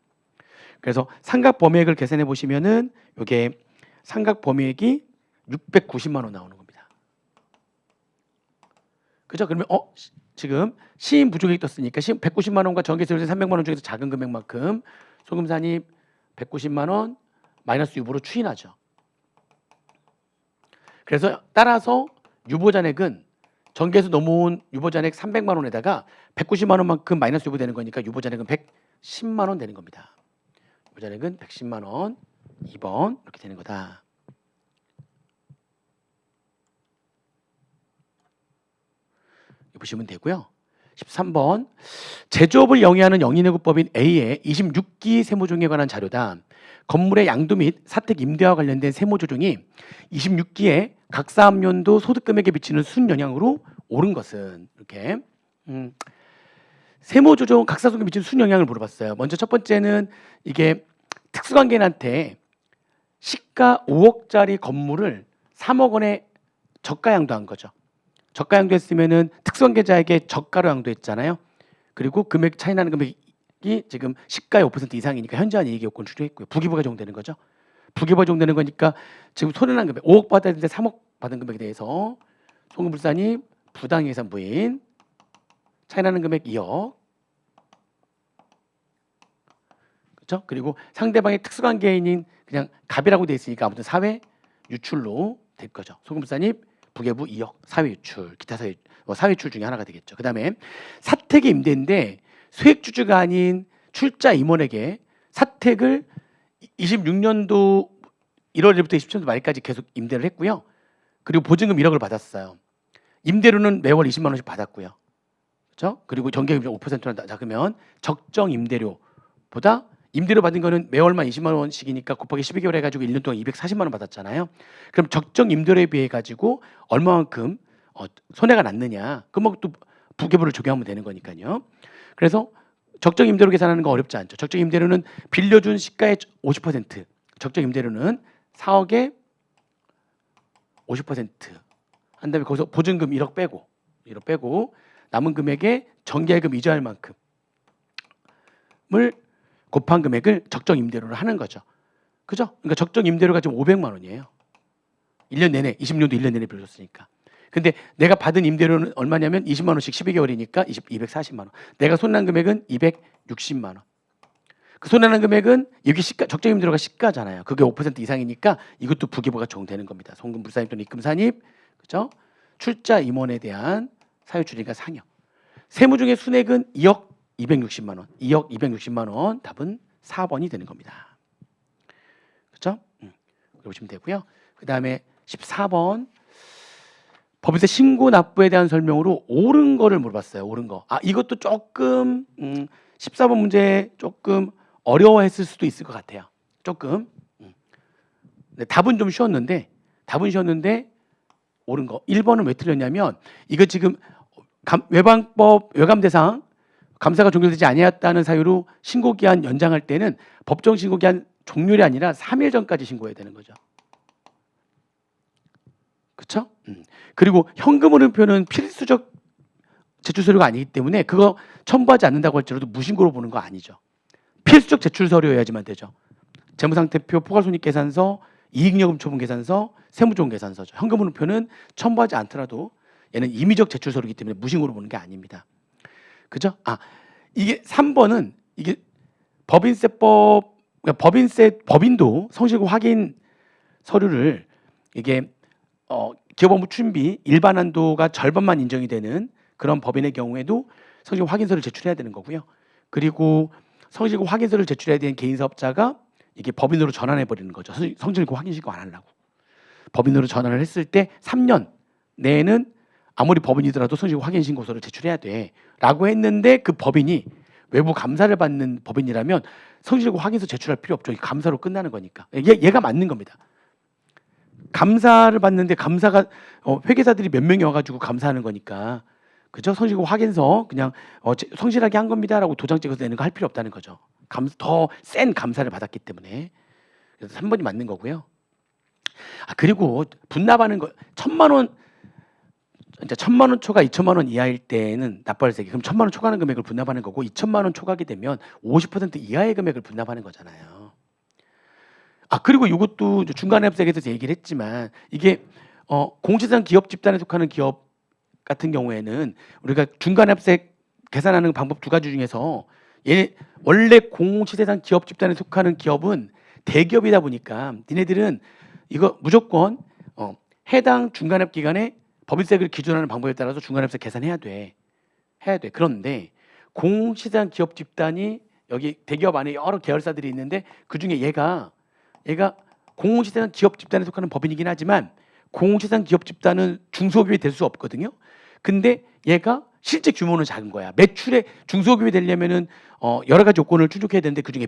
그래서 상각 범액을 계산해 보시면은 이게 상각 범액이 690만 원 나오는 겁니다. 그죠? 그러면 지금 시인 부족액이 떴으니까 190만 원과 전기세율 300만 원 중에서 작은 금액만큼 소금 산입 190만 원 마이너스 유보로 추인하죠. 그래서 따라서 유보잔액은 정계에서 넘어온 유보잔액 300만 원에다가 190만 원만큼 마이너스 유보되는 거니까 유보잔액은 110만 원 되는 겁니다. 유보잔액은 110만 원 2번 이렇게 되는 거다. 보시면 되고요. 13번 제조업을 영위하는 영리내구법인 A의 26기 세무조정에 관한 자료다. 건물의 양도 및 사택 임대와 관련된 세무조정이 26기에 각 사업연도 소득금액에 미치는 순영향으로 오른 것은 이렇게 세무조정 각사소득에 미치는 순영향을 물어봤어요. 먼저 첫 번째는 이게 특수관계인한테 시가 5억짜리 건물을 3억 원에 저가 양도한 거죠. 저가 양도했으면은 특수관계자에게 저가로 양도했잖아요. 그리고 금액 차이 나는 금액이 지금 시가의 5% 이상이니까 현저한 이익 요건을 추정했고요. 부기부가 적용되는 거죠. 부기부가 적용되는 거니까 지금 손해난 금액 5억 받아야 되는데 3억 받은 금액에 대해서 송금불산이 부당예산 부인 차이 나는 금액 2억. 그렇죠? 그리고 상대방의 특수관계인인 그냥 갑이라고 돼 있으니까 아무튼 사회 유출로 될 거죠. 송금불산이 부계부 2억 사회 유출, 기타 사회 유출 중에 하나가 되겠죠. 그다음에 사택의 임대인데 수액주주가 아닌 출자 임원에게 사택을 26년도 1월 1일부터 27년도 말까지 계속 임대를 했고요. 그리고 보증금 1억을 받았어요. 임대료는 매월 20만 원씩 받았고요. 그렇죠? 그리고 정기임대 5%나 작으면 적정 임대료보다 임대료 받은 거는 매월만 20만 원씩이니까 곱하기 12개월 해가지고 1년 동안 240만 원 받았잖아요. 그럼 적정 임대료에 비해 가지고 얼마만큼 손해가 났느냐? 그럼 또 부계부를 적용하면 되는 거니까요. 그래서 적정 임대료 계산하는 거 어렵지 않죠. 적정 임대료는 빌려준 시가의 50%, 적정 임대료는 4억에 50% 한 다음에 거기서 보증금 1억 빼고 남은 금액에 정기예금 이자할 만큼을 곱한 금액을 적정 임대료를 하는 거죠. 그죠? 그러니까 적정 임대료가 지금 500만 원이에요. 1년 내내 20년도 1년 내내 빌렸으니까. 근데 내가 받은 임대료는 얼마냐면 20만 원씩 12개월이니까 240만 원. 내가 손난 금액은 260만 원. 그 손해난 금액은 여기 시가 적정 임대료가 시가잖아요. 그게 5% 이상이니까 이것도 부기부가 적용되는 겁니다. 송금 불산입 또는 입금 산입, 그죠? 출자 임원에 대한 사유출이니까 상여. 세무 중에 순액은 2억 260만 원. 2억 260만 원. 답은 4번이 되는 겁니다. 그렇죠? 보시면 되고요. 그다음에 14번 법인세 신고 납부에 대한 설명으로 옳은 거를 물어봤어요. 옳은 거. 이것도 조금 14번 문제 조금 어려워했을 수도 있을 것 같아요. 조금. 네, 답은 좀 쉬웠는데 옳은 거. 1번은 왜 틀렸냐면 이거 지금 외방법 외감 대상 감사가 종결되지 아니었다는 사유로 신고기한 연장할 때는 법정 신고기한 종료이 아니라 3일 전까지 신고해야 되는 거죠. 그렇죠? 그리고 현금 흐름표는 필수적 제출 서류가 아니기 때문에 그거 첨부하지 않는다고 할지라도 무신고로 보는 거 아니죠. 필수적 제출 서류여야지만 되죠. 재무상태표, 포괄손익계산서, 이익여금 처분 계산서, 세무조정 계산서죠. 현금 흐름표는 첨부하지 않더라도 얘는 임의적 제출 서류이기 때문에 무신고로 보는 게 아닙니다. 그죠? 이게 3번은 이게 법인세법, 그러니까 법인도 성실고 확인 서류를 이게 기업업무 추진비 일반 한도가 절반만 인정이 되는 그런 법인의 경우에도 성실고 확인서를 제출해야 되는 거고요. 그리고 성실고 확인서를 제출해야 되는 개인 사업자가 이게 법인으로 전환해 버리는 거죠. 성실고 확인 신고 안 하려고. 법인으로 전환을 했을 때 3년 내에는 아무리 법인이더라도 성실고 확인 신고서를 제출해야 돼라고 했는데 그 법인이 외부 감사를 받는 법인이라면 성실고 확인서 제출할 필요 없죠. 감사로 끝나는 거니까. 얘가 맞는 겁니다. 감사를 받는데 감사가 회계사들이 몇 명이 와가지고 감사하는 거니까, 그죠? 성실고 확인서 그냥 성실하게 한 겁니다라고 도장 찍어서 내는 거 할 필요 없다는 거죠. 더 센 감사를 받았기 때문에. 그래서 3번이 맞는 거고요. 그리고 분납하는 거 1,000만 원, 이제 1,000만 원 초과 2,000만 원 이하일 때는 납부할세기. 그럼 1,000만 원 초과하는 금액을 분납하는 거고 2,000만 원 초과하게 되면 50% 이하의 금액을 분납하는 거잖아요. 그리고 이것도 중간납세액에서 얘기를 했지만 이게 공시상 기업 집단에 속하는 기업 같은 경우에는 우리가 중간납세액 계산하는 방법 두 가지 중에서 얘 원래 공시대상 기업 집단에 속하는 기업은 대기업이다 보니까 니네들은 이거 무조건 해당 중간합 기간에 법인세를 기준하는 방법에 따라서 중간합세 계산해야 돼. 해야 돼. 그런데 공시대상 기업 집단이 여기 대기업 안에 여러 계열사들이 있는데 그중에 얘가 공시대상 기업 집단에 속하는 법인이긴 하지만 공시대상 기업 집단은 중소기업이 될 수 없거든요. 근데 얘가 실제 규모는 작은 거야. 매출액 중소기업이 되려면은 여러 가지 요건을 충족해야 되는데 그중에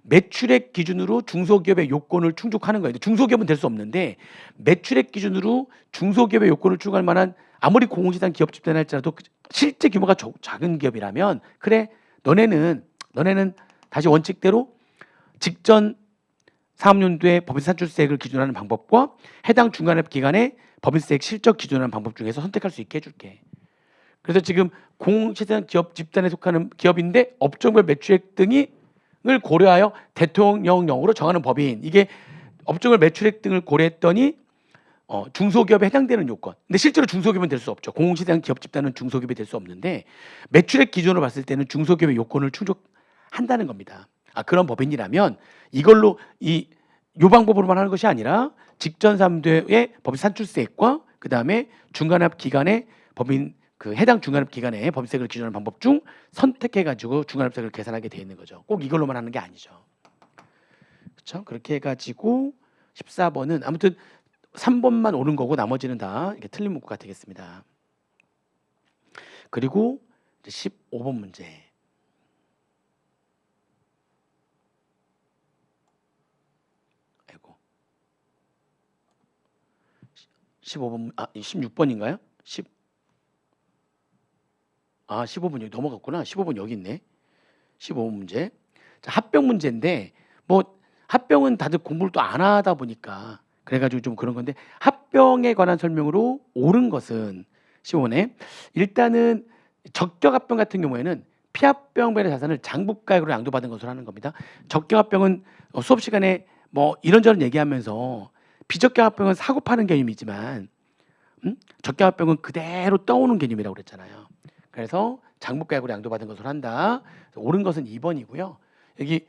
매출액 기준으로 중소기업의 요건을 충족하는 거예요. 중소기업은 될 수 없는데 매출액 기준으로 중소기업의 요건을 충족할 만한 아무리 공시대상 기업 집단을 할지라도 실제 규모가 작은 기업이라면 그래 너네는 다시 원칙대로 직전 사업연도에 법인세 산출세액을 기준하는 방법과 해당 중간합 기간에 법인세액 실적 기준하는 방법 중에서 선택할 수 있게 해줄게. 그래서 지금 공시대상 기업 집단에 속하는 기업인데 업종별 매출액 등을 고려하여 대통령령으로 정하는 법인. 이게 업종별 매출액 등을 고려했더니 중소기업에 해당되는 요건. 근데 실제로 중소기업은 될 수 없죠. 공시대상 기업 집단은 중소기업이 될 수 없는데 매출액 기준으로 봤을 때는 중소기업의 요건을 충족한다는 겁니다. 그런 법인이라면 이걸로 요 방법으로만 하는 것이 아니라 직전 3도의 법인 산출세액과 그 다음에 중간합 기간에 법인 해당 중간합 기간에 법인세를 기준하는 방법 중 선택해가지고 중간합세를 계산하게 되어 있는 거죠. 꼭 이걸로만 하는 게 아니죠. 그렇죠? 그렇게 해가지고 14번은 아무튼 3번만 옳은 거고 나머지는 다 이렇게 틀린 문구가 되겠습니다. 그리고 15번 문제. 아이고. 15번 16번인가요? 15번 여기 넘어갔구나. 15번 여기 있네. 15번 문제. 자, 합병 문제인데 뭐 합병은 다들 공부를 또 안 하다 보니까 그래가지고 좀 그런 건데 합병에 관한 설명으로 옳은 것은 15번에 일단은 적격합병 같은 경우에는 피합병변의 자산을 장부가액으로 양도받은 것으로 하는 겁니다. 적격합병은 수업 시간에 뭐 이런저런 얘기하면서 비적격합병은 사고 파는 개념이지만 적격합병은 그대로 떠오는 개념이라고 그랬잖아요. 그래서 장부가액으로 양도받은 것으로 한다. 옳은 것은 2번이고요. 여기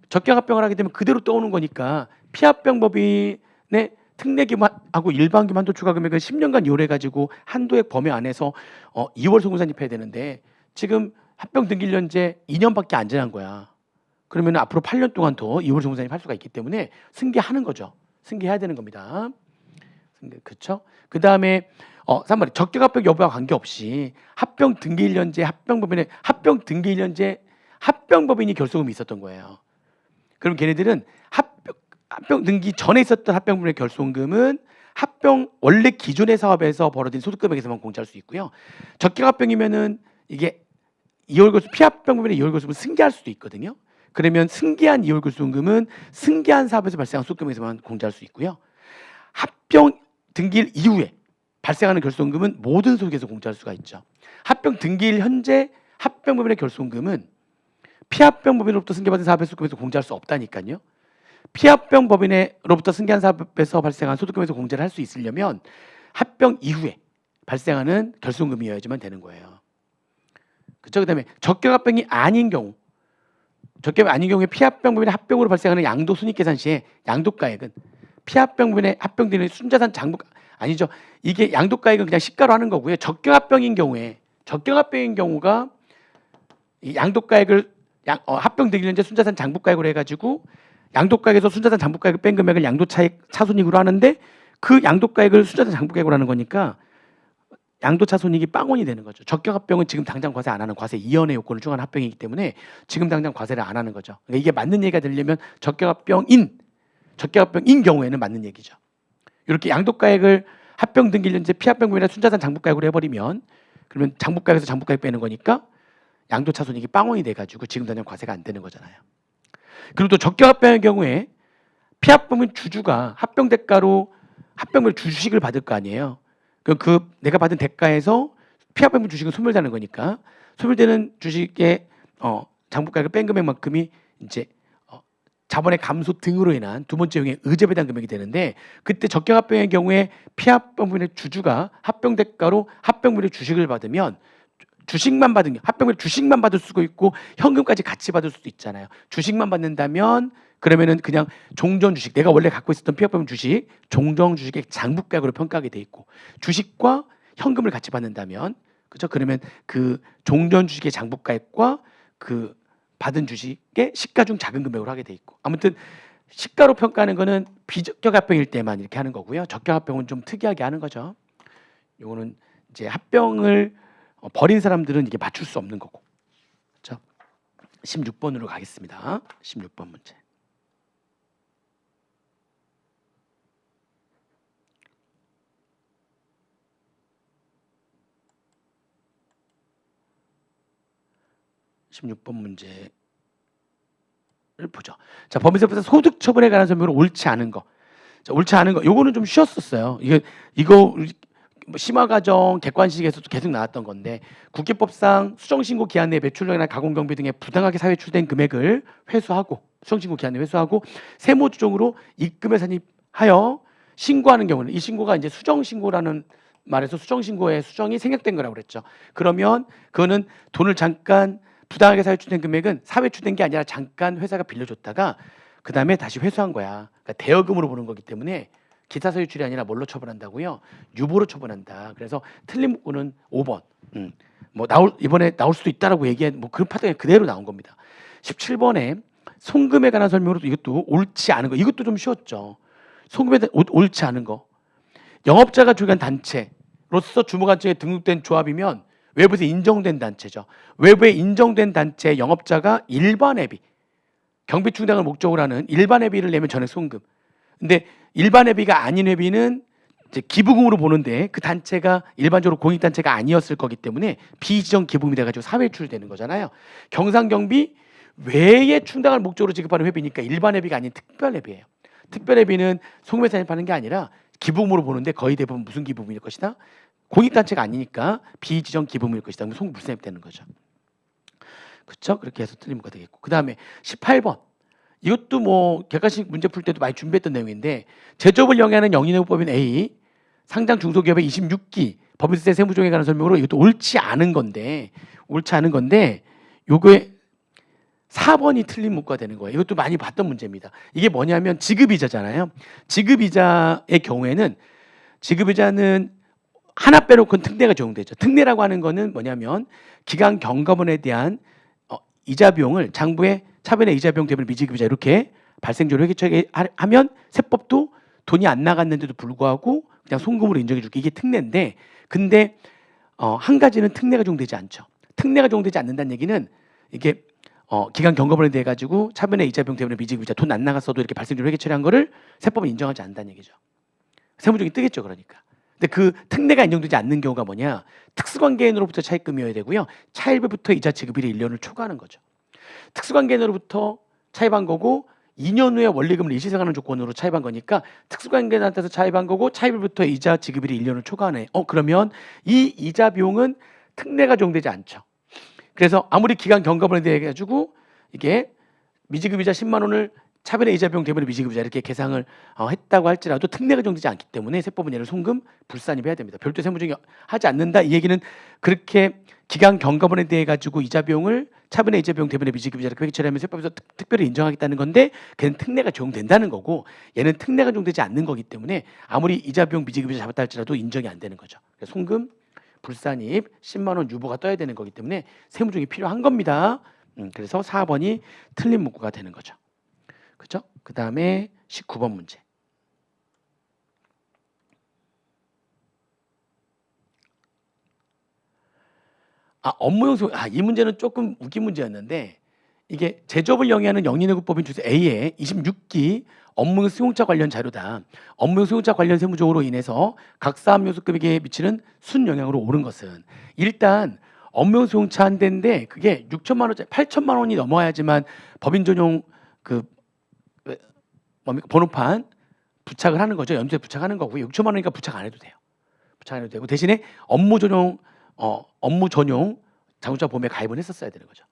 적격합병을 하게 되면 그대로 떠오는 거니까 피합병법인의 특례기만하고 일반기만 한도 추가 금액은 10년간 이월해가지고 한도액 범위 안에서 2월 송산입해야 되는데 지금 합병 등기일련제 2년밖에 안 지난 거야. 그러면 앞으로 8년 동안 더 2월 송산입할 수가 있기 때문에 승계하는 거죠. 승계해야 되는 겁니다. 그렇죠? 그 다음에 3번 적격합병 여부와 관계없이 합병 등기일련제 합병법인이 결소금이 있었던 거예요. 그럼 걔네들은 합병 등기 전에 있었던 합병법인의 결손금은 합병 원래 기존의 사업에서 벌어진 소득금액에서만 공제할 수 있고요. 적격합병이면은 이게 피합병법인의 이월결손금을 승계할 수도 있거든요. 그러면 승계한 이월결손금은 승계한 사업에서 발생한 소득금액에서만 공제할 수 있고요. 합병 등기일 이후에 발생하는 결손금은 모든 소득에서 공제할 수가 있죠. 합병 등기일 현재 합병법인의 결손금은 피합병법인으로부터 승계받은 사업의 소득금에서 공제할 수 없다니까요. 피합병법인으로부터 승계한 사업에서 발생한 소득금에서 공제를 할 수 있으려면 합병 이후에 발생하는 결손금이어야지만 되는 거예요. 그렇죠? 그다음에 적격합병이 아닌 경우에 피합병법인의 합병으로 발생하는 양도손익계산 시에 양도가액은 피합병법인의 합병되는 순자산 장부 아니죠. 이게 양도가액은 그냥 시가로 하는 거고요. 적격합병인 경우가 이 양도가액을 합병 등기일련제 순자산 장부가액으로 해가지고 양도가액에서 순자산 장부가액을 뺀 금액을 양도차익 차손익으로 하는데 그 양도가액을 순자산 장부가액으로 하는 거니까 양도차손익이 빵원이 되는 거죠. 적격합병은 지금 당장 과세 안 하는 과세 이연의 요건을 충족한 합병이기 때문에 지금 당장 과세를 안 하는 거죠. 그러니까 이게 맞는 얘기가 되려면 적격합병인 경우에는 맞는 얘기죠. 이렇게 양도가액을 합병 등기일련제 피합병법인이나 순자산 장부가액으로 해버리면 그러면 장부가액에서 장부가액 빼는 거니까 양도차손익이 빵원이 돼가지고 지금 당장 과세가 안 되는 거잖아요. 그리고 또 적격합병의 경우에 피합병법인 주주가 합병 대가로 합병별 주식을 받을 거 아니에요. 그 내가 받은 대가에서 피합병법 주식은 소멸되는 거니까 소멸되는 주식의 장부가액을 뺀 금액만큼이 이제 자본의 감소 등으로 인한 두 번째 용의 의제배당 금액이 되는데 그때 적격합병의 경우에 피합병법인의 주주가 합병 대가로 합병별의 주식을 받으면 주식만 받은 합병을 주식만 받을 수도 있고 현금까지 같이 받을 수도 있잖아요. 주식만 받는다면 그러면은 그냥 종전 주식, 내가 원래 갖고 있었던 피합병 주식, 종전 주식의 장부가액으로 평가하게 돼 있고, 주식과 현금을 같이 받는다면, 그렇죠? 그러면 그 종전 주식의 장부가액과 그 받은 주식의 시가 중 작은 금액으로 하게 돼 있고, 아무튼 시가로 평가하는 거는 비적격 합병일 때만 이렇게 하는 거고요. 적격 합병은 좀 특이하게 하는 거죠. 요거는 이제 합병을 버린 사람들은 이게 맞출 수 없는 거고. 그렇죠? 16번으로 가겠습니다. 16번 문제. 문제를 보죠. 자, 법인세법상 소득 처분에 관한 설명으로 옳지 않은 거. 자, 옳지 않은 거. 요거는 좀 쉬웠었어요. 이거 심화 과정 객관식에서도 계속 나왔던 건데, 국기법상 수정신고 기한 내 매출량이나 가공경비 등에 부당하게 사회출된 금액을 회수하고, 수정신고 기한 내 회수하고 세무조정으로 입금에 산입하여 신고하는 경우는, 이 신고가 이제 수정신고라는 말에서 수정신고에 수정이 생략된 거라고 그랬죠. 그러면 그거는 돈을 잠깐 부당하게 사회출된 금액은 사회출된 게 아니라 잠깐 회사가 빌려줬다가 그 다음에 다시 회수한 거야. 그러니까 대여금으로 보는 거기 때문에 기타사유출이 아니라 뭘로 처분한다고요? 유보로 처분한다. 그래서 틀린 문구는 5번. 뭐 이번에 나올 수도 있다라고 얘기한 뭐 그런 파트가 그대로 나온 겁니다. 17번에 송금에 관한 설명으로 이것도 옳지 않은 거. 이것도 좀 쉬웠죠. 송금에 옳지 않은 거. 영업자가 조직한 단체로서 주무관청에 등록된 조합이면 외부에서 인정된 단체죠. 외부에 인정된 단체 영업자가 일반 회비, 경비 충당을 목적으로 하는 일반 회비를 내면 전액 송금. 근데 일반 회비가 아닌 회비는 이제 기부금으로 보는데 그 단체가 일반적으로 공익단체가 아니었을 거기 때문에 비지정 기부금이 돼가지고 사회출되는 거잖아요. 경상경비 외에 충당을 목적으로 지급하는 회비니까 일반 회비가 아닌 특별 회비예요. 특별 회비는 송금에 산입하는 게 아니라 기부금으로 보는데 거의 대부분 무슨 기부금일 것이다? 공익단체가 아니니까 비지정 기부금일 것이다. 그럼 송금 불산입되는 거죠. 그렇죠? 그렇게 해서 틀린 문제가 되겠고, 그 다음에 18번. 이것도 뭐 객관식 문제 풀 때도 많이 준비했던 내용인데, 제조업을 영위하는 영리내부법인 A 상장 중소기업의 26기 법인세 세무조정에 관한 설명으로 이것도 옳지 않은 건데 요거에 4번이 틀린 문구가 되는 거예요. 이것도 많이 봤던 문제입니다. 이게 뭐냐면 지급이자잖아요. 지급이자의 경우에는 지급이자는 하나 빼놓고는 특례가 적용되죠. 특례라고 하는 거는 뭐냐면 기간 경과분에 대한 이자 비용을 장부에 차변의 이자 비용 대비 미지급이자 이렇게 발생조로 회계처리하게 하면 세법도 돈이 안 나갔는데도 불구하고 그냥 송금으로 인정해 줄게. 이게 특례인데, 근데 한 가지는 특례가 적용되지 않죠. 특례가 적용되지 않는다는 얘기는 이게 기간 경과분에 대해 가지고 차변의 이자 비용 대비 미지급이자 돈 안 나갔어도 이렇게 발생조로 회계 처리한 거를 세법은 인정하지 않는다는 얘기죠. 세무적이 뜨겠죠, 그러니까. 근데 그 특례가 인정되지 않는 경우가 뭐냐? 특수관계인으로부터 차입금이어야 되고요. 차입부터 이자 지급일이 1년을 초과하는 거죠. 특수관계인으로부터 차입한 거고 2년 후에 원리금을 일시생활하는 조건으로 차입한 거니까 특수관계인한테서 차입한 거고 차입일부터 이자 지급일이 1년을 초과하네. 그러면 이 이자 비용은 특례가 적용되지 않죠. 그래서 아무리 기간 경과분에 대해 가지고 이게 미지급이자 10만 원을 차변의 이자 비용 대비 미지급이자 이렇게 계상을 했다고 할지라도 특례가 적용되지 않기 때문에 세법은 얘를 송금 불산입해야 됩니다. 별도 세무조정 하지 않는다. 이 얘기는 그렇게 기간 경과분에 대해 가지고 이자 비용을 차변의 이자 비용 대비 미지급이자 이렇게 처리하면 세법에서 특별히 인정하겠다는 건데, 걔는 특례가 적용된다는 거고 얘는 특례가 적용되지 않는 거기 때문에 아무리 이자 비용 미지급이자 잡았다 할지라도 인정이 안 되는 거죠. 그래서 송금 불산입 10만 원 유보가 떠야 되는 거기 때문에 세무조정이 필요한 겁니다. 그래서 4번이 틀린 문구가 되는 거죠. 그렇죠? 그 다음에 19번 문제. 업무용 소용. 이 문제는 조금 웃긴 문제였는데, 이게 제조업을 영위하는 영리내구법인 주제 A의 26기 업무용 수용자 관련 자료다. 업무용 수용자 관련 세무조정으로 인해서 각 사업요소금액에 미치는 순영향으로 옳은 것은, 일단 업무용 수용차 한 대인데 그게 6천만 원짜리 8천만 원이 넘어야지만 법인 전용 번호판 부착을 하는 거죠. 연두에 부착하는 거고요. 6천만 원이니까 부착 안 해도 돼요. 부착 안 해도 되고, 대신에 업무 전용 자동차 보험에 가입을 했었어야 되는 거죠.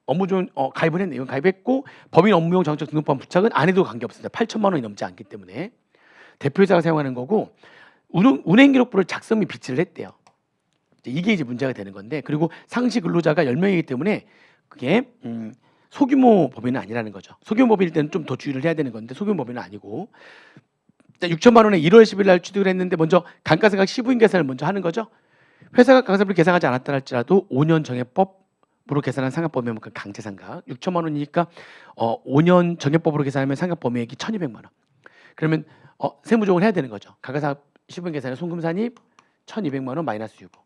업무 전용 가입을 했네. 이건 가입했고, 법인 업무용 자동차 등록번 부착은 안 해도 관계없습니다. 8천만 원이 넘지 않기 때문에 대표이사가 사용하는 거고, 운행 기록부를 작성 및 비치를 했대요. 이게 이제 문제가 되는 건데, 그리고 상시 근로자가 10명이기 때문에 그게 소규모 법인은 아니라는 거죠. 소규모 법인일 때는 좀 더 주의를 해야 되는 건데 소규모 법인은 아니고. 6천만 원에 1월 10일 날 취득을 했는데 먼저 감가상각 시부인 계산을 먼저 하는 거죠. 회사가 감가상각을 계산하지 않았다 할지라도 5년 정액법으로 계산한 상각범위면 그 강제상각 6천만 원이니까 5년 정액법으로 계산하면 상각범위액이 1,200만 원. 그러면 세무조정을 해야 되는 거죠. 감가상각 시부인 계산에 송금산입 1,200만 원 마이너스 유보.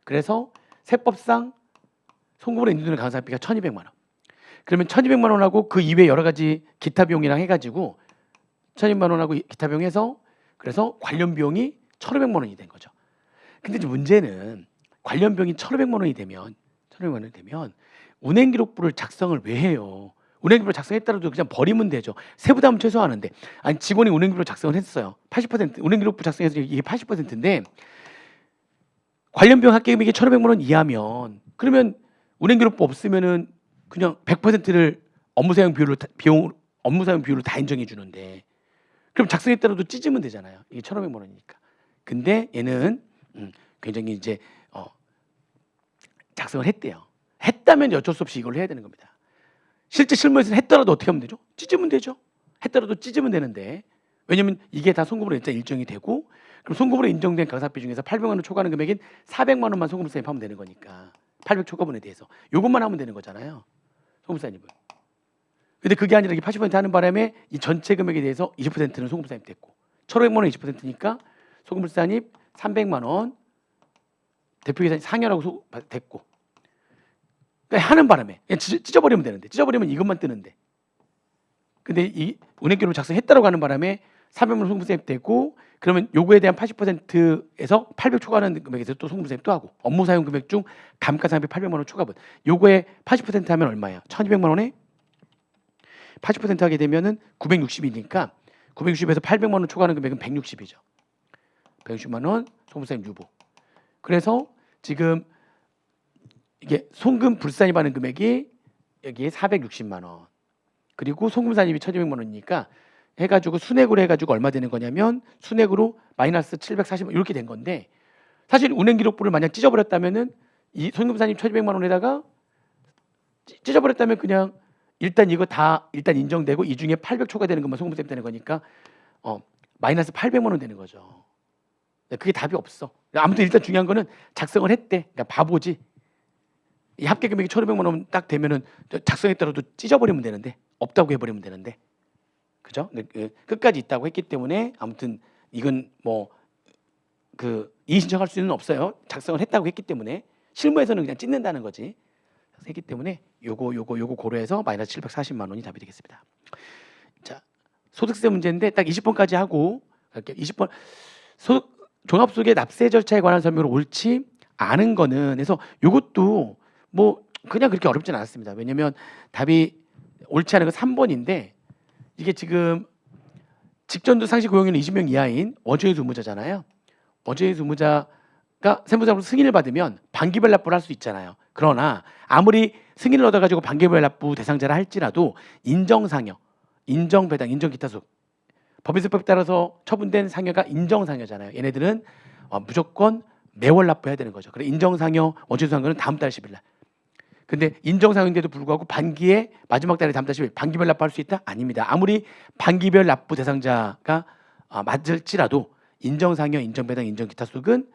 그래서 세법상 송금으로 인정되는 감가상각비가 1,200만 원. 그러면 1,200만 원하고 그 이외 여러 가지 기타 비용이랑 해가지고 1,200만 원하고 기타 비용해서 그래서 관련 비용이 1,500만 원이 된 거죠. 근데 이제 문제는 관련 비용이 1,500만 원이 되면 운행기록부를 작성을 왜 해요? 운행기록부를 작성했다라도 그냥 버리면 되죠. 세부담은 최소화하는데. 아니 직원이 운행기록부를 작성을 했어요. 80% 운행기록부 작성해서 이게 80%인데 관련 비용 합계금액이 1,500만 원 이하면 그러면 운행기록부 없으면은 그냥 100%를 업무 사용 비율로 다 인정해 주는데 그럼 작성했더라도 찢으면 되잖아요. 이게 1,500만 원이니까. 근데 얘는 굉장히 이제 작성을 했대요. 했다면 어쩔 수 없이 이걸 해야 되는 겁니다. 실제 실무에서는 했더라도 어떻게 하면 되죠? 찢으면 되죠. 했더라도 찢으면 되는데 왜냐면 이게 다 송금으로 일단 일정이 되고 그럼 송금으로 인정된 감가상각비 중에서 800만 원 초과하는 금액인 400만 원만 송금 세입하면 되는 거니까 800 초과분에 대해서 요것만 하면 되는 거잖아요. 송금세입은. 근데 그게 아니라 80% 하는 바람에 이 전체 금액에 대해서 20%는 송금세입 됐고 1,500만 원 20%니까 송금세입 300만 원 대표이사 상여라고 됐고 그러니까 하는 바람에 그냥 찢어버리면 되는데 찢어버리면 이것만 뜨는데 근데 이 운행기록을 작성했다라고 하는 바람에 400만 원 송금세입 되고 그러면 요거에 대한 80%에서 800 초과하는 금액에서 또 송금세입 또 하고 업무 사용 금액 중 감가상각비 800만 원 초과분 요거에 80% 하면 얼마예요? 1,200만 원에 80% 하게 되면은 960이니까 960에서 800만 원 초과하는 금액은 160이죠. 160만 원 송금세입 유보. 그래서 지금 이게 송금 불산입하는 금액이 여기에 460만 원. 그리고 송금산입이 1,200만 원이니까 해가지고 순액으로 해가지고 얼마 되는 거냐면 순액으로 마이너스 740만 이렇게 된 건데 사실 운행기록부를 만약 찢어버렸다면은 이 송금산입 1,200만 원에다가 찢어버렸다면 그냥 일단 이거 다 일단 인정되고 이 중에 800 초과되는 것만 송금세입 되는 거니까 마이너스 800만 원 되는 거죠. 그게 답이 없어. 아무튼 일단 중요한 거는 작성을 했대. 그러니까 바보지. 이 합계 금액이 1,500만 원 딱 되면은 작성했더라도 찢어버리면 되는데 없다고 해버리면 되는데 그죠? 끝까지 있다고 했기 때문에 아무튼 이건 뭐 그 이의 신청할 수는 없어요. 작성을 했다고 했기 때문에 실무에서는 그냥 찢는다는 거지. 했기 때문에 요거 고려해서 마이너스 740만 원이 답이 되겠습니다. 자, 소득세 문제인데 딱 20번까지 하고 갈게요. 20번 종합소득의 납세 절차에 관한 설명으로 옳지 않은 거는 그래서 요것도 뭐 그냥 그렇게 어렵진 않았습니다. 왜냐면 답이 옳지 않은 건 3번인데 이게 지금 직전두 상시 고용인은 20명 이하인 어조의 의무자잖아요. 어조의 의무자가 세무사로부터 승인을 받으면 반기별 납부를 할 수 있잖아요. 그러나 아무리 승인을 얻어가지고 반기별 납부 대상자라 할지라도 인정상여, 인정배당, 인정기타속 법인세법에 따라서 처분된 상여가 인정상여잖아요. 얘네들은 무조건 매월 납부해야 되는 거죠. 그래 인정상여, 어조의 상여는 다음 달 10일 날. 근데 인정상여인데도 불구하고 반기에 마지막 달에 다음 달 10일 반기별 납부할 수 있다? 아닙니다. 아무리 반기별 납부 대상자가 맞을지라도 인정상여, 인정배당, 인정기타속은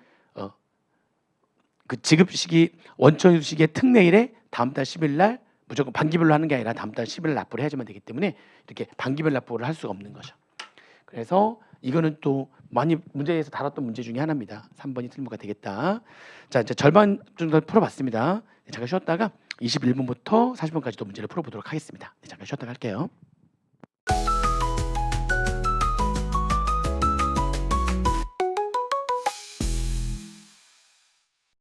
그 지급 시기 원천 시기의 특례일에 다음 달 10일 날 무조건 반기별로 하는 게 아니라 다음 달 10일 납부를 해야지만 되기 때문에 이렇게 반기별 납부를 할 수가 없는 거죠. 그래서 이거는 또 많이 문제에서 다뤘던 문제 중에 하나입니다. 3번이 틀린 거가 되겠다. 자, 이제 절반 정도 풀어봤습니다. 잠깐 쉬었다가 21번부터 40번까지도 문제를 풀어보도록 하겠습니다. 잠깐 쉬었다가 할게요.